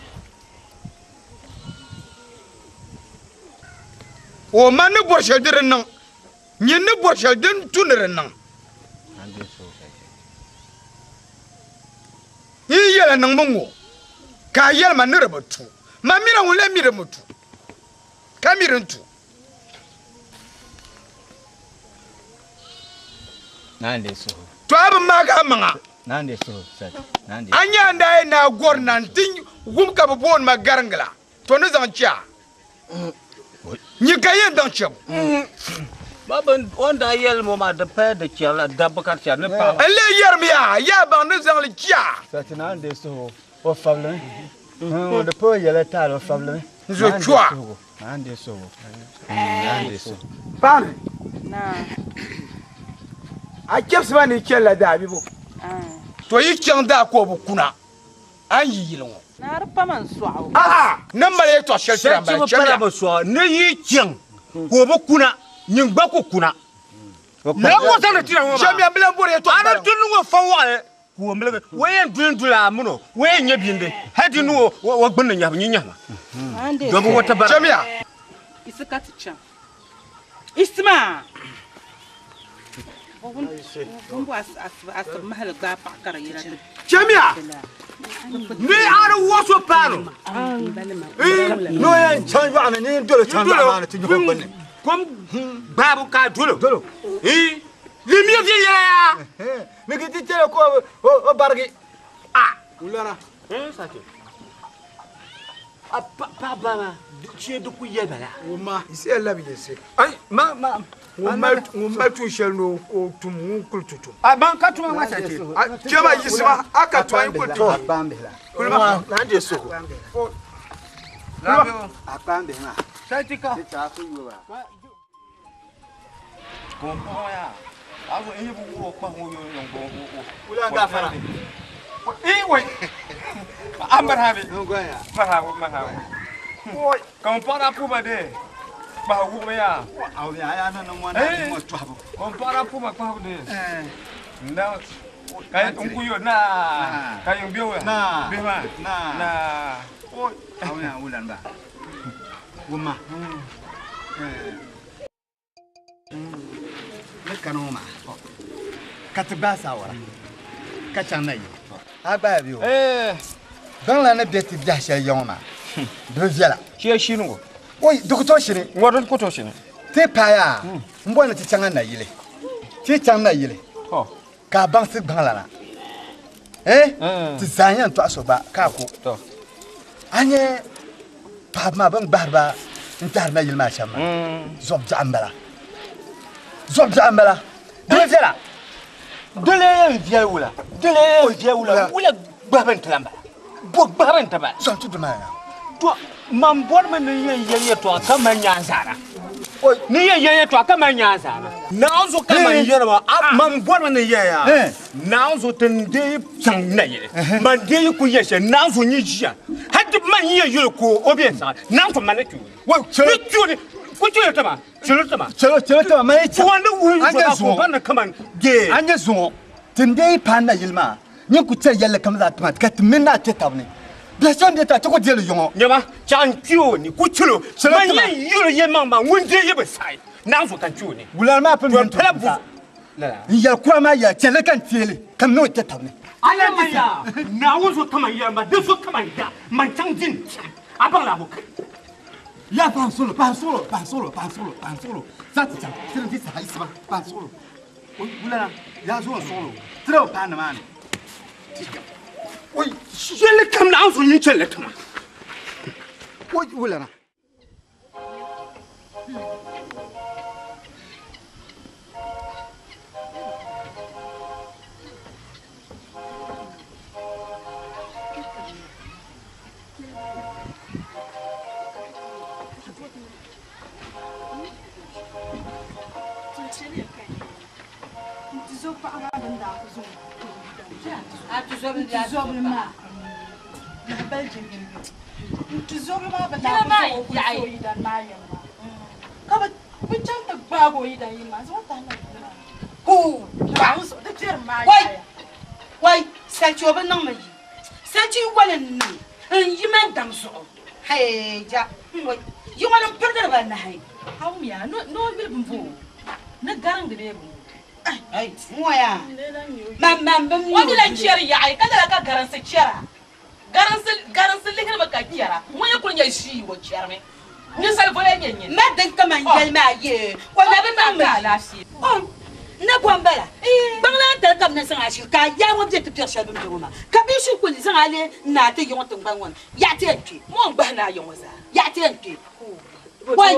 O man ni borshel dirin nan. Nyin ni borshel din tunirin nan. Nande so. Yi yela nan mungo. Ka yela man ni rubutu. Ma mira wule mira mutu. Ka mirin tu. Nande so. To abin maga manga. Nande so. Nande. Anya ndai na gor nan tin gum ka bon ma garangla. To ne zan cia. Ni kayen dan chab. Baban onda yel mo ma da pa da kyala da bakar cha ne pa. Ale yermiya ya ban ne zan li cia. Sati nande so. O famle. O de po yele ta o famle. Zo chwa. Nande so. Nande so. Pan. Na. A keps ba ni kella da bibo. To yi kyan da ko bu kuna. An yi yilon. Na rufa man su'awo. Nan mare to shelter Ba para ba so ne yi kyang. Ko ba kuna nyin ba ko kuna. Na mo sana tira mo. Jamia blan bore to. Ara tunu wo fa wa ko mele wayen dundula muno wayen nyabinde hadi nu wo gbonna nya nya ma. Nande. Dobo wata bara. Jamia. Isaka tchan. Isma. Gumbo as mahal ga pakar yira. Jamia. Ni ara wo so paro. No yan chan wa ni dole chan wa na tin ko bonne. Kom babu ka dolo. Limi fi ya. Me gidi tele ko o bargi. Wulana. Sake. Pa ba ci du ku yebala. Uma ise labi yese. Ai ma Ngumma tu shel no ko tum ngul tutum. ban ka tuma ma sake. Kema yisma aka to ay kultu. Bambela. Kulma Na je so. Apambela. Satika. Ta ku yo ba. Kompo ya. Aso eyi bu wo pa wo yo ngo. Ulan ga fara. Wait. Ambar habi. Ngoya. Mahawo. Oi, compara puma de. Ba wu me ya. Aw ya na no mo na mo twabo. Compara puma pa wu de. Nda kay unku yo na. Kay yung biyo ya. Na. Bima. Na. Oi, Aw ya ulan ba. Wuma. Ne kanoma. Katba sawara. Kachana yi. Aba biyo. Dans la bête de chez Yoma. De Viala. Qui est chinois? Oui, docteur Chine. Ngoron ko to chine. Te paya. Mbona ti changa na yile. Ti changa yile. Oh. Ka bansi banglana. Ti zanyan to asoba ka ko. To. Anye paɣaba maa ban gbahariba n tahariba yili maa shɛm maa zɔb biɛɣu n bala zɔb biɛɣu n bala dole viɛla dole n viɛli wula dole n viɛli wula wula gbahiba n tila n bala bo gbahiba n ti bala zɔb ti duma ya to man bɔrimi ni yɛn yɛl yɛtɔɣa ka man nyaanzaana ni yɛn yɛl yɛtɔɣa ka man nyaanzaana naanzu ka man yɛrima man bɔrimi ni yɛn ya naanzu ti n deeyi chaŋ na yɛli man deeyi ku yɛ shɛ naanzu nyi ʒiya hali man yɛ yɛli ko o bɛ saɣa naanzu man na tuuni ku tuuni tama chɛlo tama man yɛ chaŋ wanda wuhi zɔda ko ban na kaman gee an yɛ zuŋɔ ti n deeyi paani na yɛli maa nyɛ ku tɛ yɛli kam zaa tama ka ti min na tɛ tabi ni Blessing de ta ko diele yongo. Nyama, chan ni ku chulo. Man yen yuro ye mama, wunde ye besai. Nan fo kan chuni. Bulan ma pen mon pela bu. La. Ya kwa ma ya chele kan tiele. Kam no te tabne. Ala ma ya. Na wo so kama ya ma, de so kama ya. Man chang jin. Abang la bok. Ya pan solo. Sa ti chang. Sira ti sa isba. Pan solo. Bulan ya so solo. Tro pan man. Oi, yelle kam na anso yin chelle tama. Oi, wala na. Why, set you over number. Set you well and you meant them so. Hey, Jack, you want to put it about night. How me? No, living fool. Not gun the baby. Hey, why? Mamma, what did I cheer you? I got a garancy chair. Garancy little Macatiera. When you put your shoe, what Jeremy? You said for any. Madam, come and tell me, yeah. Whatever last year. Oh, no one better. Bangla, tell them the as you can. Ya won't get to tell Shabby Duma. Kabishu put his eye, not you want to buy one. Yatenti, one banana, you was Yatenti. Why,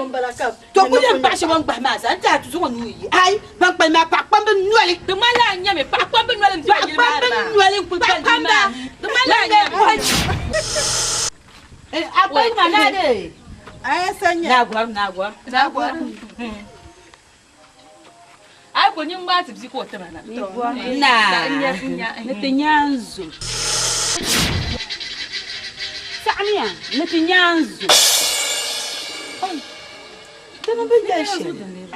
don't put them passion on by mass and that is one. I, but by my papa, the Malan, Yammy, Papa, and Dwelling, put the Malan. I buy my lady. I send now. I put you what if you quote them. Nah, Netanyahu. Samia, Netanyahu.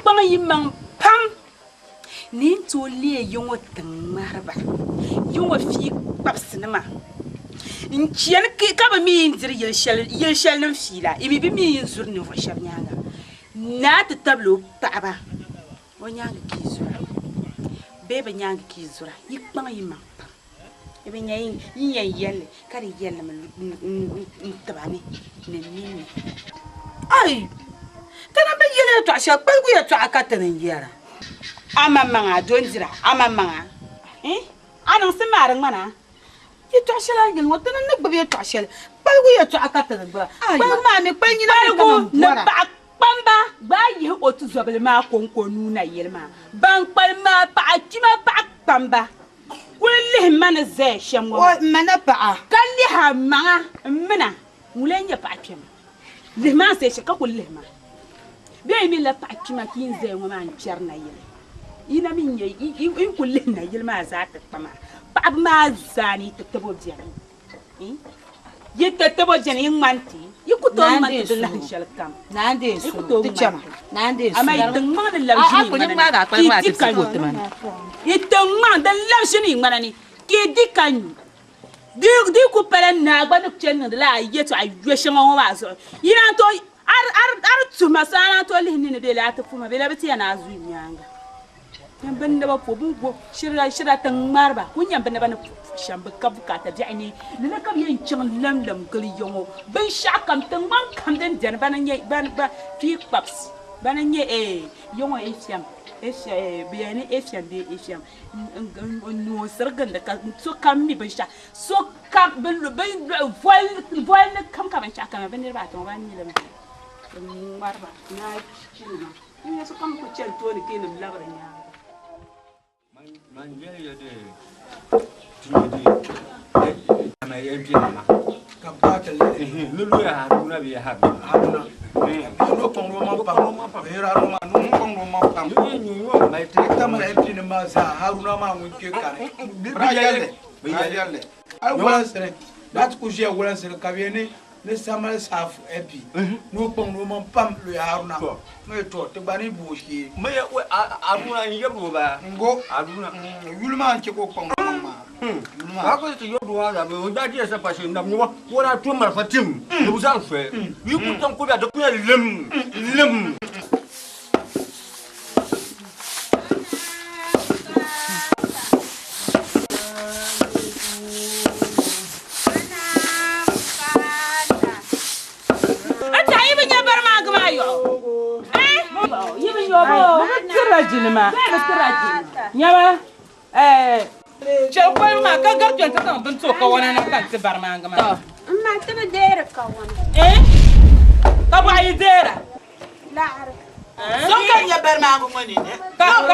Bang yimang pam nin to lie yongo tang marba yongo fi papsinama in chien ki ka ba mi ndir yel shel nam fila ibi bi mi zur ni fo shab nyanga na ta tablo baba o nyanga ki zura bebe nyanga ki zura yik bang yimang pam ibi nyayin yin yel kare yel nam tabani ne ai tana be yele to asha kpalgu ya to akata na yara amamanga donjira amamanga anan se maran mana ye to asha la ngin wotana ne gbe to asha kpalgu ya to akata na ba kpalgu ma me kpalgi na ba pamba ba ye otu zobele ma konkonu na yelma ban kpalma pa kima pa pamba wele mana ze shamwo mana pa kalli ha manga mina mulenya pa kema le ma se shaka kulle ma be mi la pakima kinze ngoma anchar na yele ina min ye in kulle na yele ma za ta tama ba ma zani ta tabo jani ye ta tabo jani manti ye ku to manti de la shal kam nande so ti chama nande so ama itang ma de la shini ko ni ma ga kwa ma ti ko te man itang ma de la shini ngana ni ke dikanyu di ku pere na gba no chen de la ye to aywe shema ho ba so ina to ar tuma sana to lihni de la ta fuma be la beti na azu nyanga nyambe ne ba pobu bo shira tan marba kun nyambe ne ba na shambe kabuka ta jani ne ka yin chin lam gali yongo ben shakam tan ban kam den jan ba na nyai ban ba fi paps bananye yongo efiam biyane efiam de efiam no sergan da so kam mi ban sha so kam vol kam ka ban sha kam ban ba to ban ni da marba na china ni so kam ko chen to ni kelim labra nya man je ya de ma ye bi na ka ba ta lulu ya haruna bi ya haruna no kon ro ma pa era ro ma no kon ro ma pa ni yo mai te ta ma e ni ma sa haruna ma mun ke kare ba yalle ai wala sere dat ku je wala sere ka biene ne samal saf epi no kon ro ma pam lo ya haruna mai to te bani bu shi mai haruna ni yabo ba ngo haruna yulma ke ko kon ro ma ako to yo duwa da be oja dia sa pashe ndam ni wona to mar fatim du san fe yi ku tan ko da ku ya lem ata yi bin ya bar ma gama yo yi bin yo bo tirajin ma tirajin nyaba Chel kwai ma ka garjon ta kan bin to ka wani na kan ti bar ma ngama. Amma ta ba dera ka wani. Ka ba yi dera. La ar. So kan ya bar ma ngama ni ne. Ka na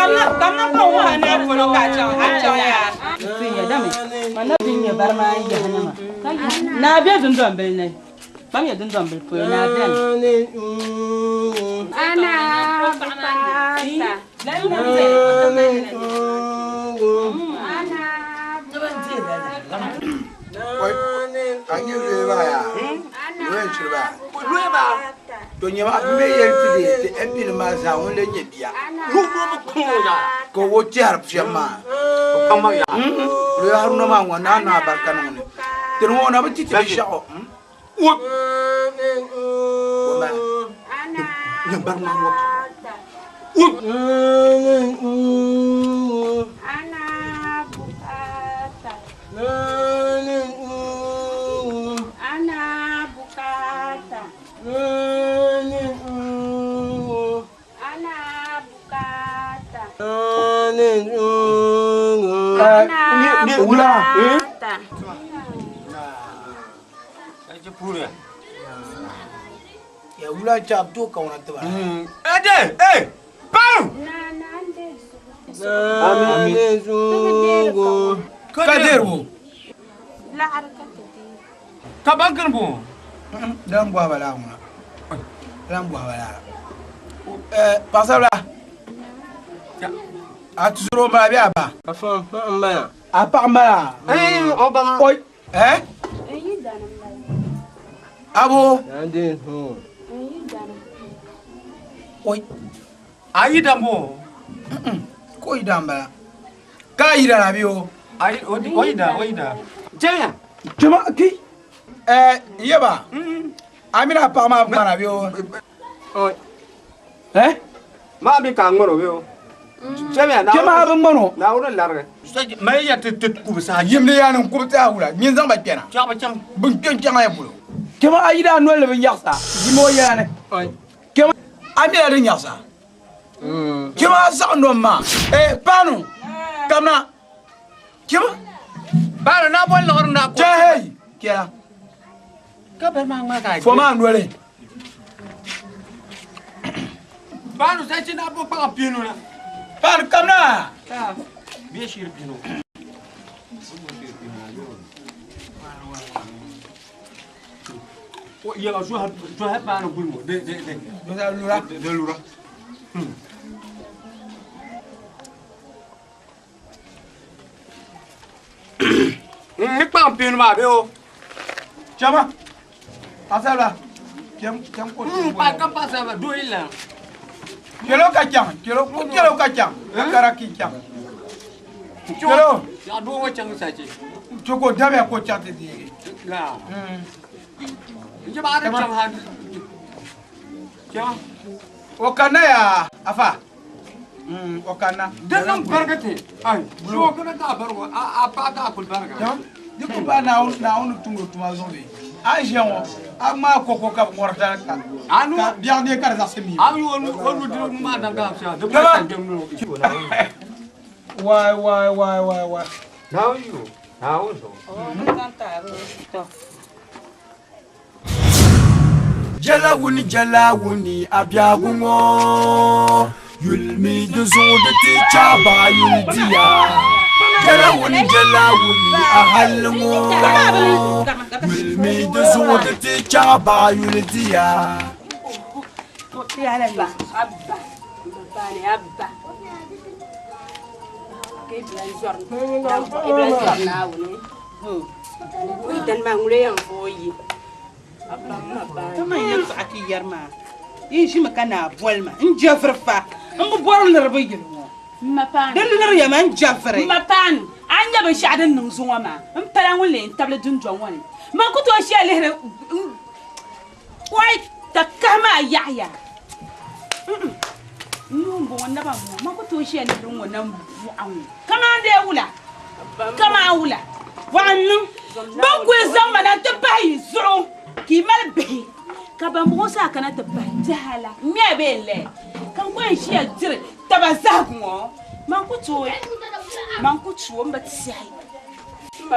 ko wa na ko no ka cha a cha ya. Tin ya dame. Mana bin ya bar ma ya hanama. Na be dun don bil ne. Bam ya dun don bil ko na dan. Ana bukata. Anyi leba ya. Leba. To nyama me yenti de epi ma za won le nyebia. lu mo ko ya Ko wo tiar fiama. ko ma ya Lo ya haruna ma ngona na barka na ne. Tero wona ba titi be sha o. wo Ma. ya bar ma wo Ana bukata. Ana bukata. Ana bukata. Ni wula. Bukata. ai je pure Ya wula chap to ka wona to ba. ade pam Ka derwo. La ar ka te. ka bankan bo Dan bwa bala wona. Dan bwa bala. Pasabla. Atuzuro ma bi aba. Afan mbana. Apa mbala. o ba Oi. Ayi dana mbala. Abo. Nandin Ayi dana. Oi. ayi dambo Ko idamba. Ka ira na biyo. ayi oida jaya Jama ki. Yeba. Amina pa ma mbana biyo. Oi. ma bi ka ngoro yo jaya na Jama ba mbano. na wona larga mai ya tit ku sa Yimle ya nan kubta wula. Nyin zan ba kenan. ja ba cham Bun ken ya bulo. Jama ayida no le bin yaksa. Yimo ya ne. Oi. Jama amina rin yaksa. Jama sa no ma. Panu. Kamna. Jama. ba na bon lor na ko Jahey. Kera. ka bar ma ka Fo ma ndole. ba no sai na bo pa pinu na Panu kamna. ka bi shir pinu o ya ga so ha ba no bulmo de Lura. de lura ni pa pinu ma be o Jama. Pasabla. Kem ko. pa ka pa sa ba do ila Kelo kacang. Kelo kacang. Karaki kacang. Kelo. ya do wa chang sa chi Joko dabe ko chate di. la je ba ra chang ha ja Okana ya afa. Okana. dan nam bargate ai so kana ka bargo a pa ka kul barga Jam. Diku ba na tungo tuma zombi. Aje won. Ama koko ka morta. Anu biar dia kar zasemi. Ami wonu diro ma dan ka sa. De Why. Now you. Now so. Jalawuni abyagungo. Yulmi duzode ti chaba yuldiya. Jalawuni ahalungo. Yulmi duzode ti chaba yuldiya. Kama yanzu ake yarma yin shi makana bolma in jafirfa in bu borin da rabai gilmo mapan dalilin ya man jafire mapan an yaba shadin nan zuwa ma in fara wule in tabla dunjon wani man ku to shi alhere wai ta kama yaya nun bo wanda ba mu man ku to shi alhere wannan mu'awu kama da wula wannan ban ku zama na ta bayi zuru ki mal be ka ban bo sa kana ta bayi jahala me be le kan ko shi ya jire ta ba za ku man ku to mba tsai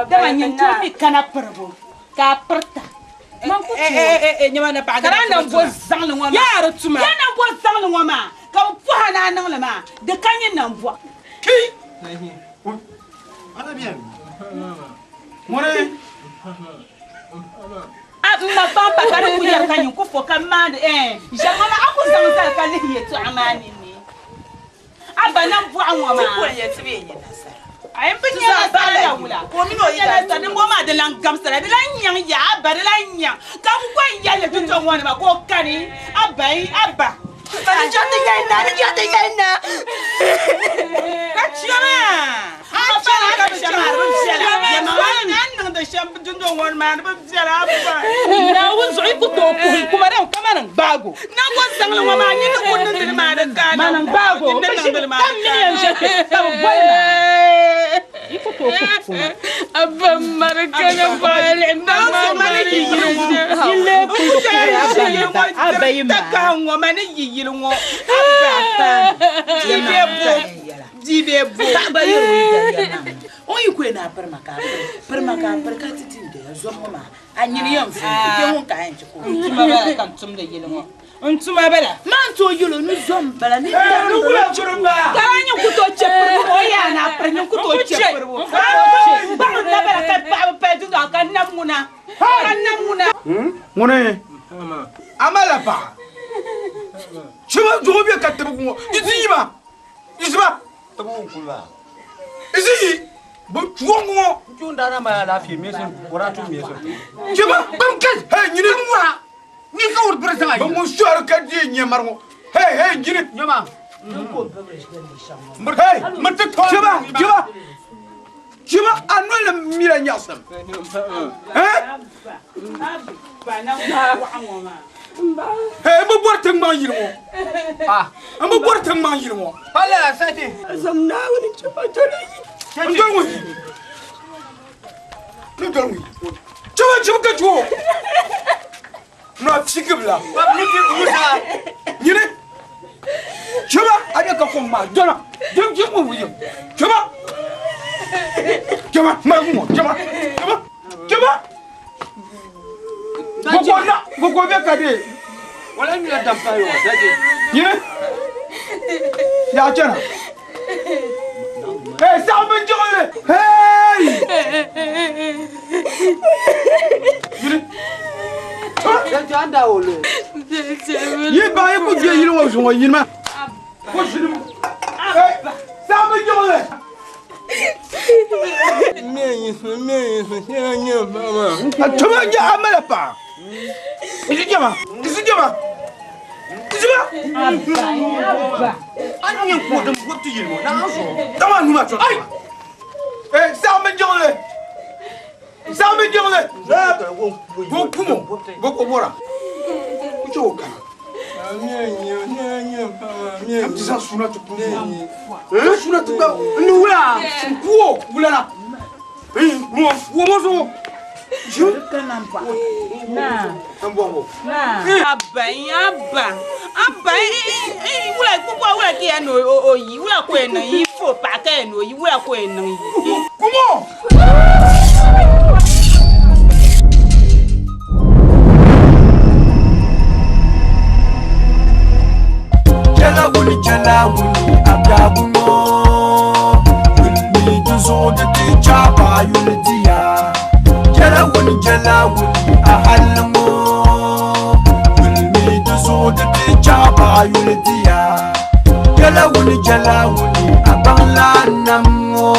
da man yin to mi kana parbo ka parta man ku to nyama na ba kana nan bo zang le ngoma ya rutuma ya nan bo zang le ngoma ka fu hana nan le ma da kan yin nan bo Ki. Ana bien. More. Ma pampa kada ku yar kan yin ku fo kan ma jamana aku zang zang kan le yeto amani ni abana bu anwa ma ko ya tibe yin nasara ay bin ya sala wula ko mi no ya ta din mo ma de lan gamsara de lan yang ya ba de lan yang ka ku ko ya le tun ton wani ma ko kani abai abba ni jati yana ka chama ka shama ba jela ya ma nan da sham tun ton wani ma ba jela abba na won so ku to ku kuma ran kamaran bago na ko sang la ma ni ko nan de ma da ka manan bago kan miliyan shake sabu boyna iko to ku abba marakana bale na ma ni ile ku ko abayi ma ka ngwa ma ni yiyil ngo abba jibe bo ba yoro yana on yi ko na permaka ka titin da zo mama anyini yan fu ke won ka yan ko tuma ba kan tum da yele mo on tuma bala man to yelo nu zom bala ni da Nu wula churunga. karanyi ku to chepur o ya na prenyu ku to chepur ba na bala ka pa tu da kan namuna More. Amala pa. Chuma jobi ka tabu. Isiba. Tabu kulwa. Isi. Bo chuongo. Chunda na ma la fi mesin ora tu mesin. Chuma bamkas. Hey, nyine nuwa. Ni ka ur presa. Ba mo shar ka di nyamargo. Hey, nyine nyama. Hey, mata Chuma anole mira nyasam. Hey, mo bortang ma yirmo. Mo bortang ma yirmo. Hala sati. Zamna woni chuma tole. Ndongwi. Chuma ka chuo. No chikibla. Ba muti musa. Nyine. Chuma ada ka ko ma dona. Jëm mo wuyo. Chuma ma mo. Chuma. Boko be ka de. Wala mi la dampa yo sati. Nyine. Ya chana. Hey, sao bên trong này? Hey! Sati anda ole. Ye ba ye ku je yiri wo so yin ma. Ko shinu. Hey, sao bên trong này? Chuma ya amala pa. Isi jama. Anh ko dum ko ti yiri mo na so. Tama nu ma so. Ai. Eh, sao bên trong này? Go kumo. Go ko bora. Ku cho ka. Am tisa suna tu kumo. Suna tu ka. Nu wala. Kuo, wala na. Eh, mo so. Jalawuni abyabumo Wilmi juzo de tichaba yultiya Jalawuni ahalmo Wilmi juzo de tichaba yultiya Jalawuni abangla namo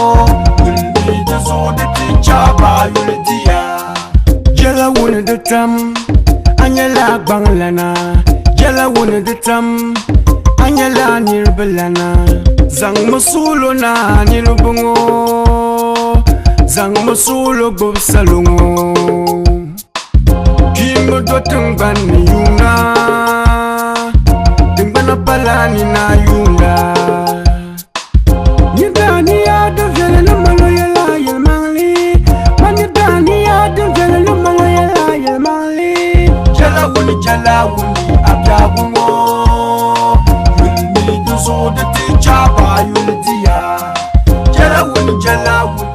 Wilmi juzo de tichaba yultiya Jalawuni de tam anyala banglana Jalawuni de tam anyala nirbalana zang masulo na nirubungo zang masulo bob salungo kimbo doteng ban yuna timbana palani na yuna nidani ya de vele no malo yela yelmali manidani ya de vele no malo yela yelmali jalawuni abjabungo so the teacher by Ultia Jalawuni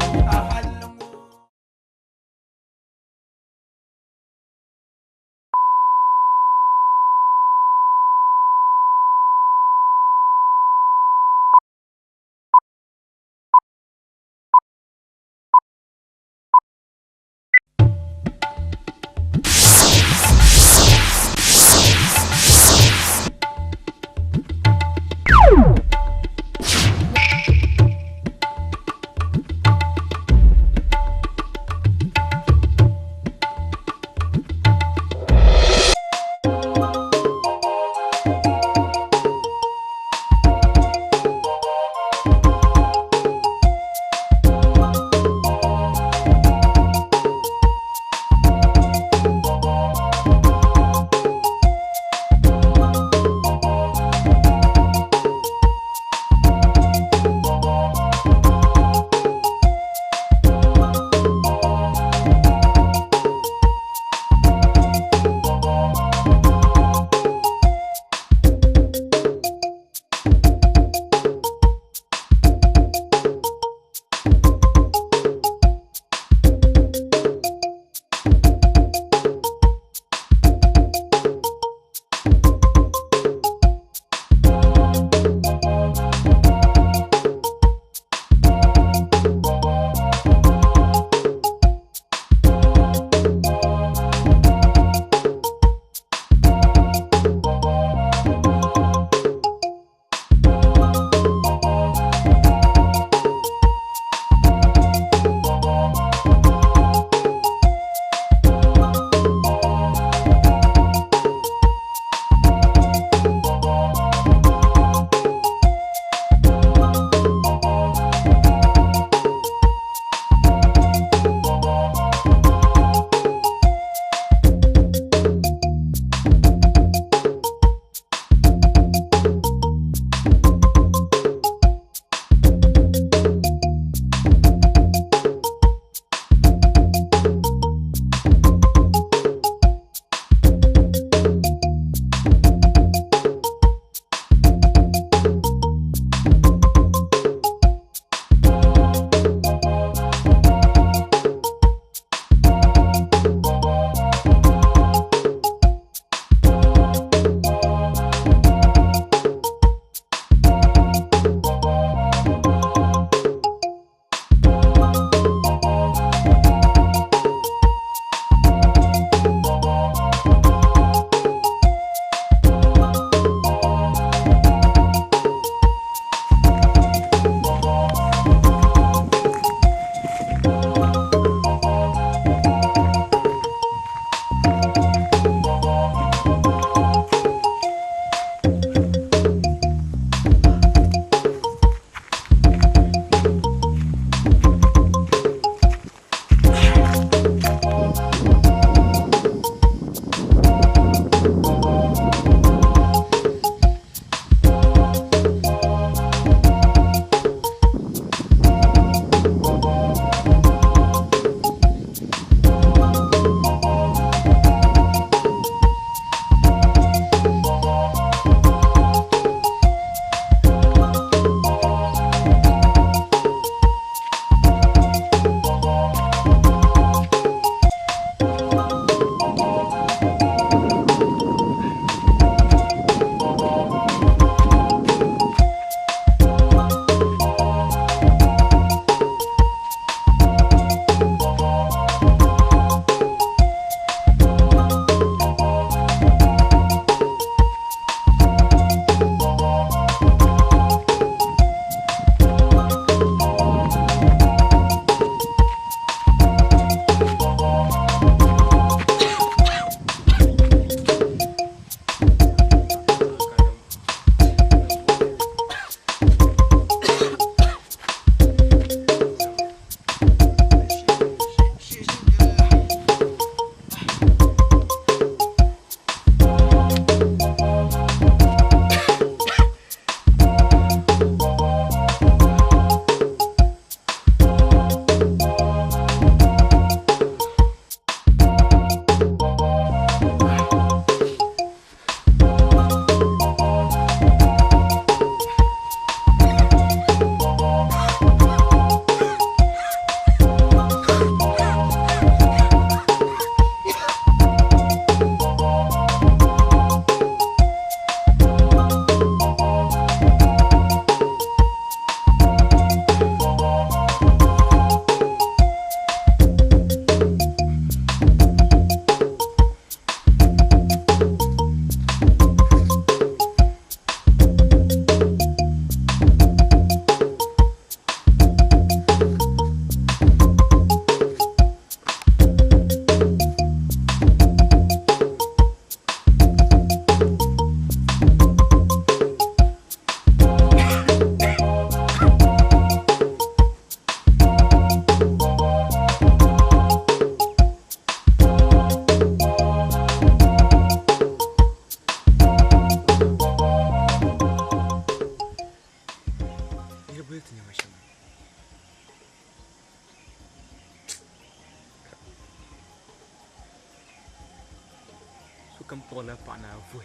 kan pola pana voi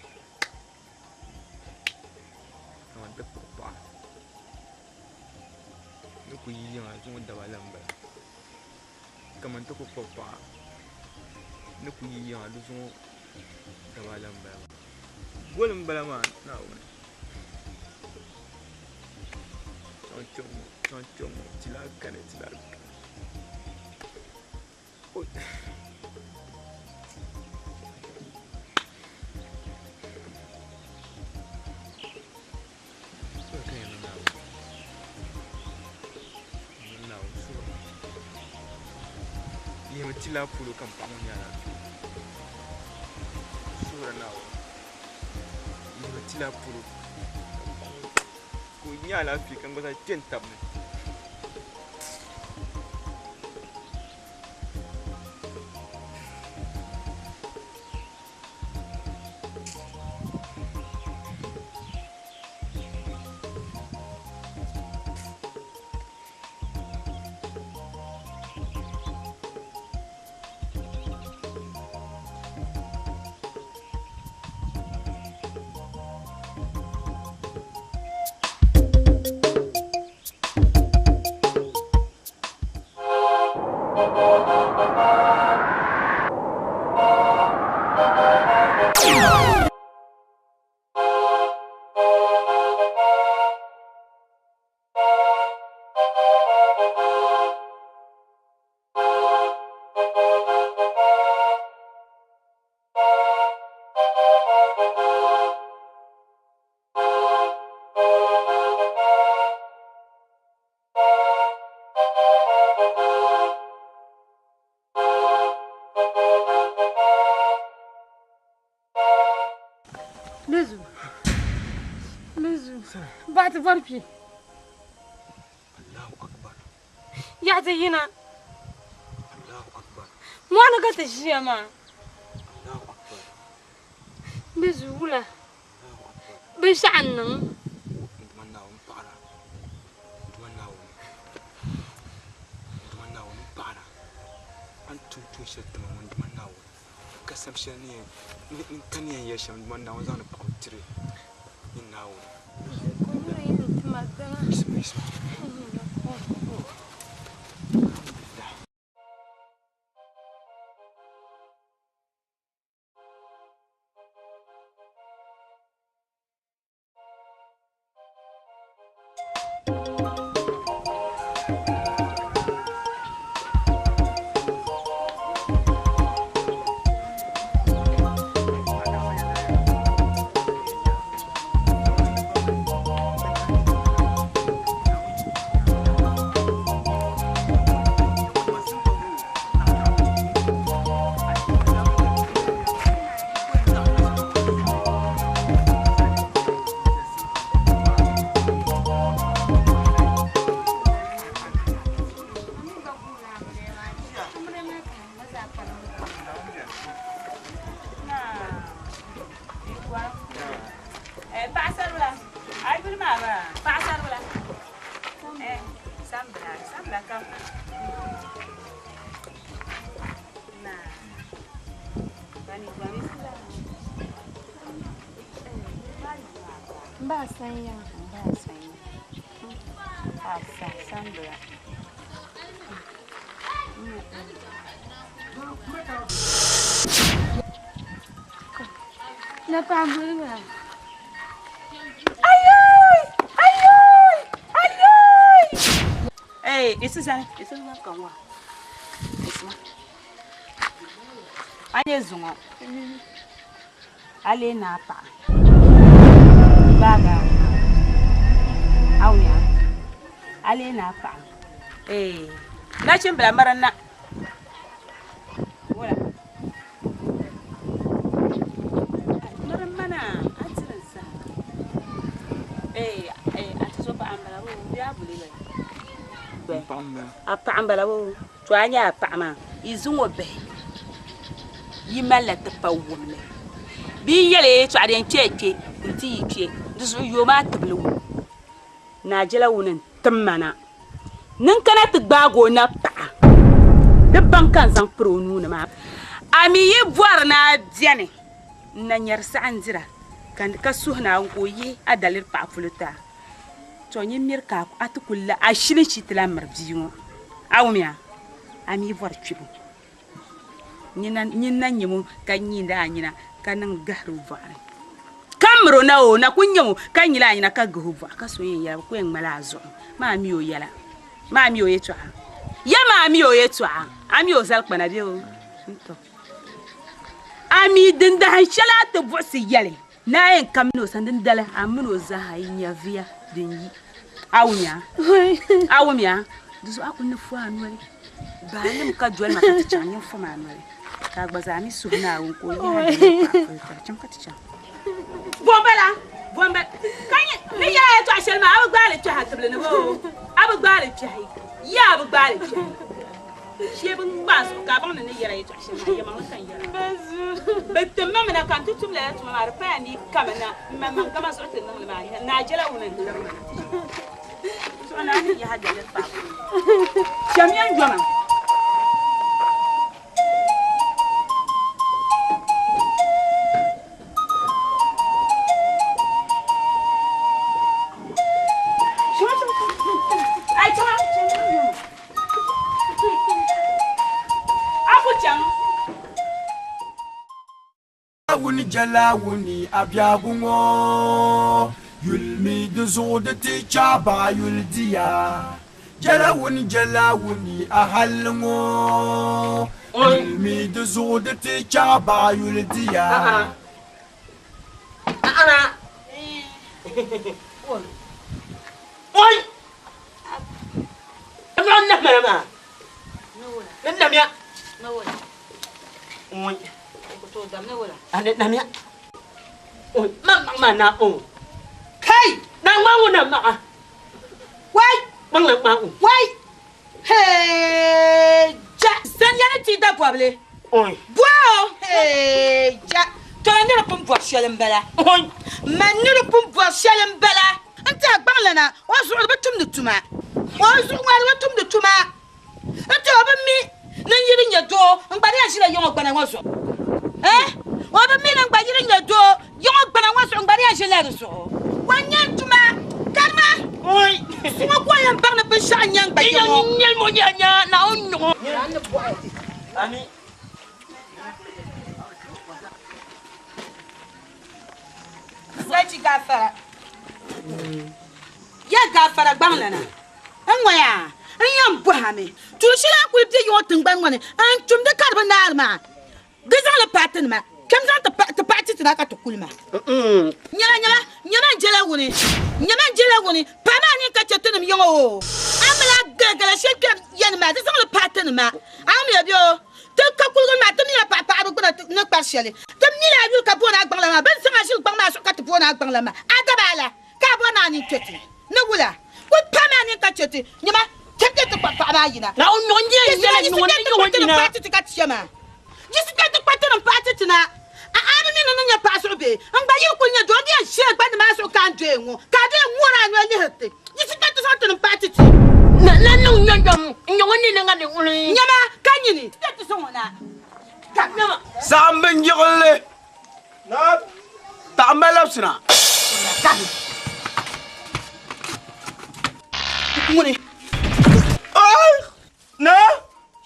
kaman te popa ni ku yi ma zo da wala mbala kaman te popa ni ku yi ma zo da wala mbala gol mbala ma na wona chon tila kane tila oi tila pulu kampang nyala sura nawo ni tila pulu ku nyala fi kan ba tentam بعد ضربي الله اكبر يا زينا الله اكبر ما انا قلت الشيء ما الله اكبر بزوله بيش عنا نتمنى ونطعنا نتمنى ونطعنا انتم توشتم ونتمنى كسب شانيه نكني يا شام نتمنى وزان بقوتري نناو اسمع لا تعمل Isso já não calma. Isso. Anye zungo. Ale na pa. Baga. Aunya. Ale na pa. Na chimbra marana. Wala. Maramana atsansa. Atisopa ambala wo dia bulile. Apa ambala wo to anya apa ma izungo be yimala tapawumle bi yele to aden cheke nti yike dusu yoma tablu na jela wunin tammana nin kana tgbago na pa de bankan zan pro nuna ma ami yi bwar na diane na nyar sa'andira kan ka suhna ko yi adalir pa fuluta to nyi mir ka atukulla a shirin shi tila marbiyo awmiya ami vor chibu nyina nyimu kan nyinda nyina kanan gahru vare kamro na o na kunyo kan nyila nyina ka guhva ka so yin ya ko en malazo ma mi o yala ma mi o yetwa ya ma mi o yetwa ami o zal kpana de o to ami dinda shala to bosi yale na en kamno sandin dala amno za hayinya via dinyi awunya duzo akunne fu anwale balim ka jwal makati chanyo fu manwale ka gbaza mi suhna won ko yi ha cham kati cham bomba kanye ni ya to ashel ma abu gbale to hatble ne bo abu gbale to ya abu gbale to shebun ba su ka ban ne yara to ashel ma ya ma kan yara bette mama na kan tutum la to ma arpa ni kamana mama kama so te nan ma na jela wonen so na ni ya hada le pa chamian joma Jalawuni abyagungo yulmi duzode ti chaba yuldiya jalawuni ahalngo yulmi duzode ti chaba yuldiya ana oi amna mama namya oi ane namya oi mama na o kai na mawu na ma wai bang na ma wai hey ja san yana ti da boable oi wow hey ja to ne pum bo shelem bala oi man ne pum bo shelem bala anta gbang lana o so ba tum de tuma o so ngwa ba tum de tuma anta ba mi nan yiri nya do ngbari ashira yo ngba na wo so oba mina ngbayire nyedo yongo gbana waso ngbari ajele so wanyantuma karma oi suwa kwa ya barna be shanya ngbaye yo nyel mo nyanya na onyo ani sachi gafara ya gafara gbanglana anwaya anyam buhame tu shila ku bi yo tungban ngone an tumde karba narma gizan le patin ma kam zan ta pati tina ka to kulma nyama jela woni pa ma ni ka chetunum yongo amla gagala shekka yan ma zan le patin ma am ya bio to ka kulgun ma tum ya pa abu kuna na partially tum ni la yu ka bona gbangla ma ben sanga shil gbangma so ka to bona gbangla ma adabala ka bona ni tete ne wula ku pa ma ni ka chete nyama chete to pa ma yina na onye ni pati to ka chema just get the pattern and pattern tonight. I don't know your pastor be. And by you when you don't get share by the master can't do one. Can't do one and really. You should get the pattern and pattern. No, Yama, can you need? Get to someone now. Samben Yole. No, Tamalapsina. Money. Oh, no,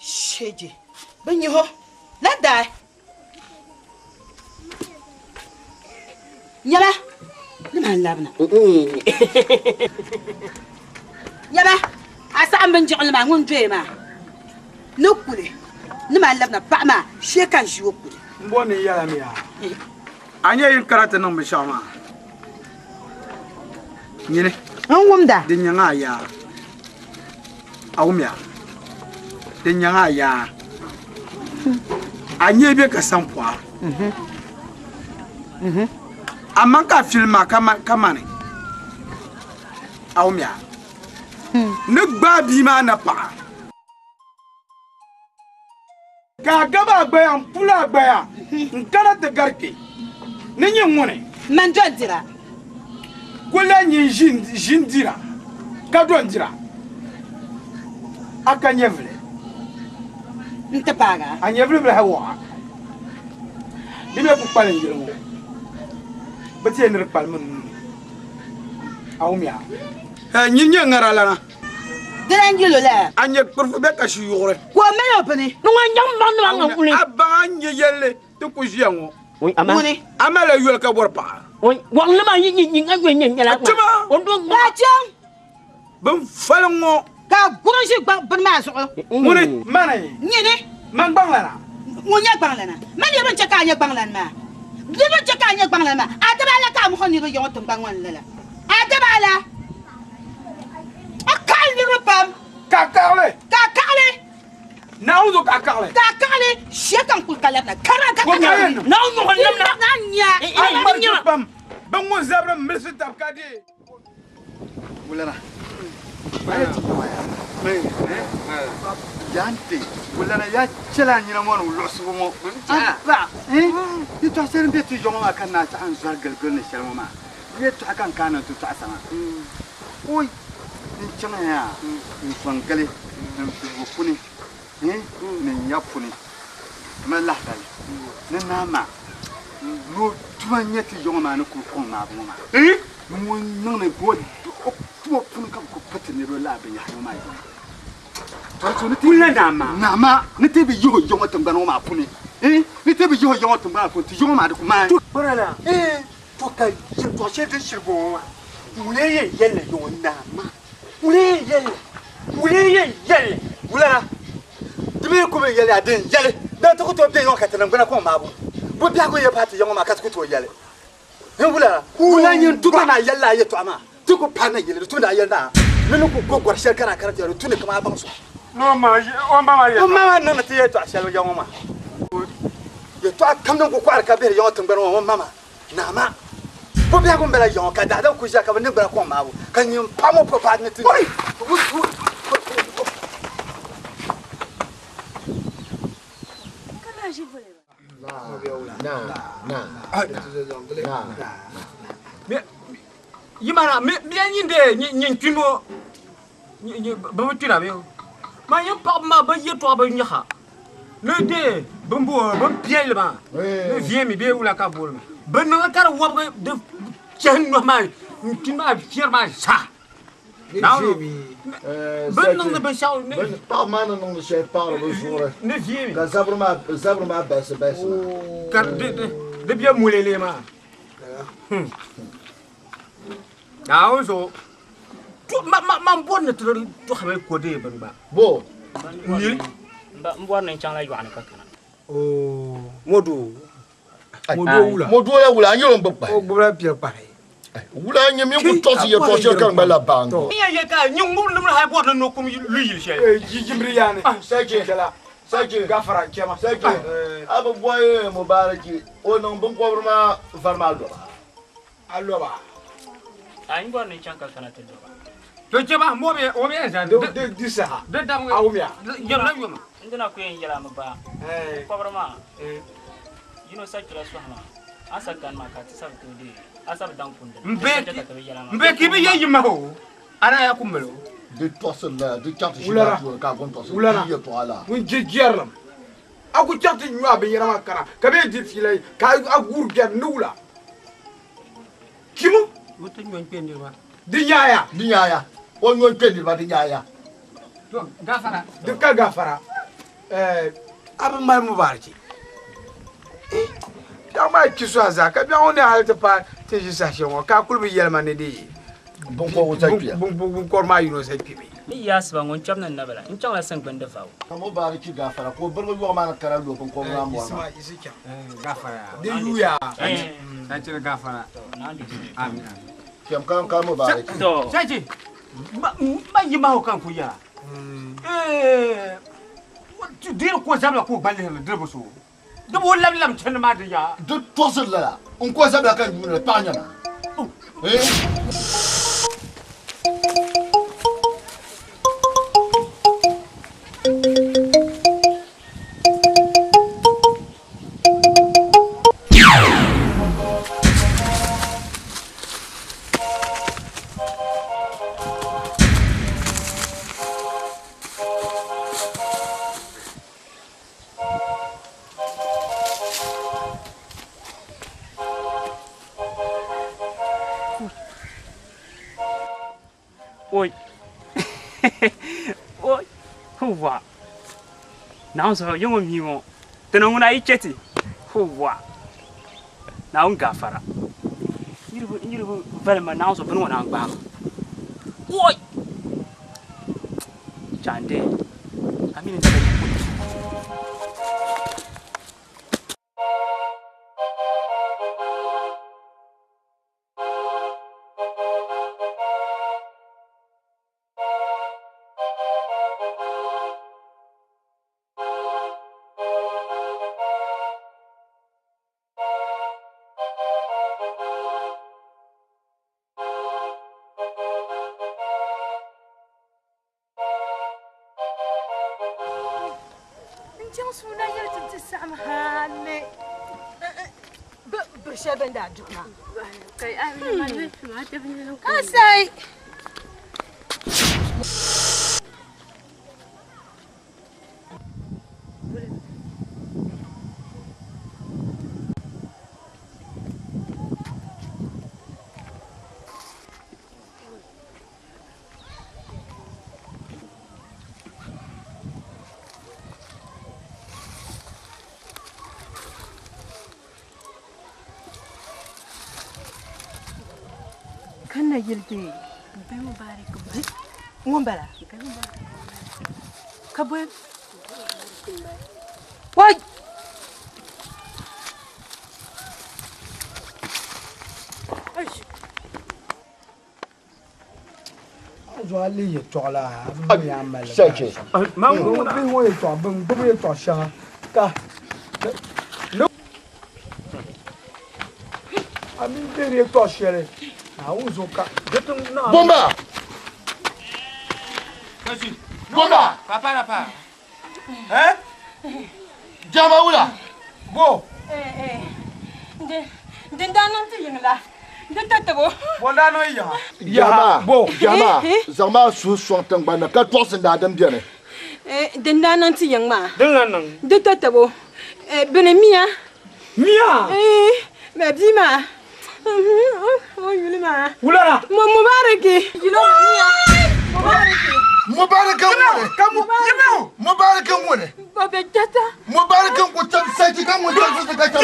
shady. When you let die. Yama, the man labna. Yama, I saw a man join my own dream. No goody. No man labna, Pama, shake and shoot. One Yalamia. I know you can't know me, Shama. Yene, I wonder. The Yangaya. Aumia. The Yangaya. Anyebe ka sampwa. Amaka filma kamane. Aumia. Nugba bima na pa. Gagaba gba ampula gba. Nkana te garke. Ninyi ngone. Manjo dira. Kula nyi jindira. Kadwa ndira. Akanyevle. Ntapaga. Anyevle hawa. Di me ku kpalin yiri ŋo. Ba ti nir kpal min. Awumya. Nyi nye ngara lana. Dran gilo la. Anye kurfu be ka shi yore. Ko me yo bani. No nyam bang no nga kuli. Aba anye yelle to ku jiya ŋo. Oui, ama. Ama la yul ka bor pa. Oui, wang le ma yin ngwe nyen la. Tuma. On do ba cham. Ban fal ŋo. Ka gurin shi ban ma so. Muni manai. Nyene. Man bang lana. Munya bang lana. Man yeba chaka nya bang lana ma. Yeba chaka nya bang lana ma. Adaba la ka mo khoni ro yo tum bang wan la. Adaba la. Akal ni ro pam. Kakale. Kakale. Nauzo kakale. Kakale. Shekan kul kala na. Kara kakale. Nauzo nam na nya. Ay marju pam. Ban mo zabra milsi tab kadi. Wulana. Yante, wulana ya chala nyina mon losugo mo. Ba, ni to seren be tu jonga ma kan na ta an zar galgal ne shalma ma. Ye to akan kana tu ta sama. Oi, ni chama ya. Ni fangale, ni funi. Ni nyapuni. Ma la dal. Ni nama. No tuwa nyati jonga ma na ku kon ma bo ma. Mo nang ne bo tuwa fun kam ko patini ro la be ya ma yi. Nama, ni tebi yogo yogo tumbano ma puni. Ni tebi yogo yogo tumbano puni. Ti yogo ma de kuma. Barala. To kai to she de shirgo ma. Ule ye yelle yo nama. Ule yelle. Ula. Dimi ko be yelle adin yelle. Da to ko to be yo ka tan ngana ko ma bu. Bo bia ko ye pati yogo ma ka ko to yelle. Ula. Ula nyin tuka na yella ye to ama. Tuko pana yelle to na yella. Nunu ko gor shel kana kana to tune kama ban so. No ma, on ba ma ya. Ma nana ti to ashalo yango ma. Ye to kam don ko kwar ka be yango tumbano mo mama. Na ma. Bo bia ko mbela yango ka da ko ja ka ne bra ko ma bu. Kan yim pamo po pa ne ti. Kana shi vole. Na. Yimana me nyinde nyin twino. Ba mu twina be. Ma yim pa ma ba ye to ba nyaha. Le de bambo ba piel ma. Le vie mi be ula ka bol. Ba no kar wo de chen no ma. Tin ma fier ma sa. Nou, ben non de beshaw. Pa man non de chef pa le jour. Ne vie mi. Ka zabro ma besse. Kar de bien moulele ma. Nou zo. Ma bon ne to xamé ko de ban ba. Bo. Ni mbor ne chang la ywane ka kana. Oh, Modu wula. Modu ya wula nyoro mbapa. O bura pia pare. Wula nyemi ku tosi ye to kan bala bango. Ye ka nyungu num ha bor no kum luyil shel. Jimri yani. Saje. Saje gafara kema. Saje. Aba boy mubaraki o non bon ko vraiment farmal do. Allo ba. Ay mbor ne chang ka kana te do. To jeba mo be o be za de disa. De dam awumya. Yom na yom. Ndina ko yen yala ma. Ko vraiment. Yino sa kila swahma. Asa kan ma ka tsab to de. Asa dan kunde. Mbe ki be ye yima ho. Ana ya kumbelo. De tosse la, de carte Wulala. ka bon tosse. Wulala. Ye to ala. Mun jijjerlam. Aku carte nyua be yara makara. Ka be di filay ka agur ger nula. Kimo? Wote nyon pendir ba. Di nyaya. O nyon pendir ba di nyaya. To gafara. De ka gafara. Aba mal mubaraki. Dama kiso azaka bi on halta pa te jisation ka kulbi yelma ne di. Bon ko wota pia. Bon ko ma yuno sai pibi. Ni yasba ngon chamna nabala. In chang la sang bande fawo. Kamo bari ki gafara ko bergo yo ma na kara lo bon ko ma mo. Isika. Gafara. De yuya. Saje gafara. Amin. Kem kan mo bari. To. Saje. Ma yima ho kan ku ya. Tu dire ko zabla ko balle le drebo so. De bo lam chen ma de ya. De tosse la. On ko zabla kan ni le panya na. Oi, huwa. Now so young of you. Then I'm gonna eat chetty. Huwa. Now gafara. You very much now so no one ang bang. Oi. Chande. I mean suna yarda ta samu hannu bashaban da juna kai ai ma ne ma ta bin nan ka sai kana yirde bai mubarak ba mun bala ka bai wai Joali ye tola ya mal Shake. Mango bi wo ye to bun bu ye to sha ka no ami dere to shere auzoka Bomba. Bomba. Papa. Hein? Jamaoula. Bo. Dindanan ti yingla. Dintatabo. Bonda no ya. Jama. Zama su swantang bana ka tosin da adam biene. Dindanan ti yingma. Dindanan. Dintatabo. Bene mia. Ma bima. Oh, Yulima. Wulala. Mubaraki. You know Mubaraki. Mubaraka ngone. Mubaraka ngone. Baba tata. Mubaraka ngutam saji ka ngutam saji ka.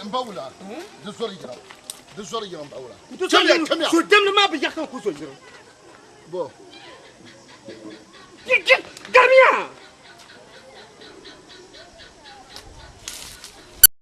Mbaoula, de Zorigira. Mbaoula. So dem ma be yakkan ko so jiro. Bon. Garnia.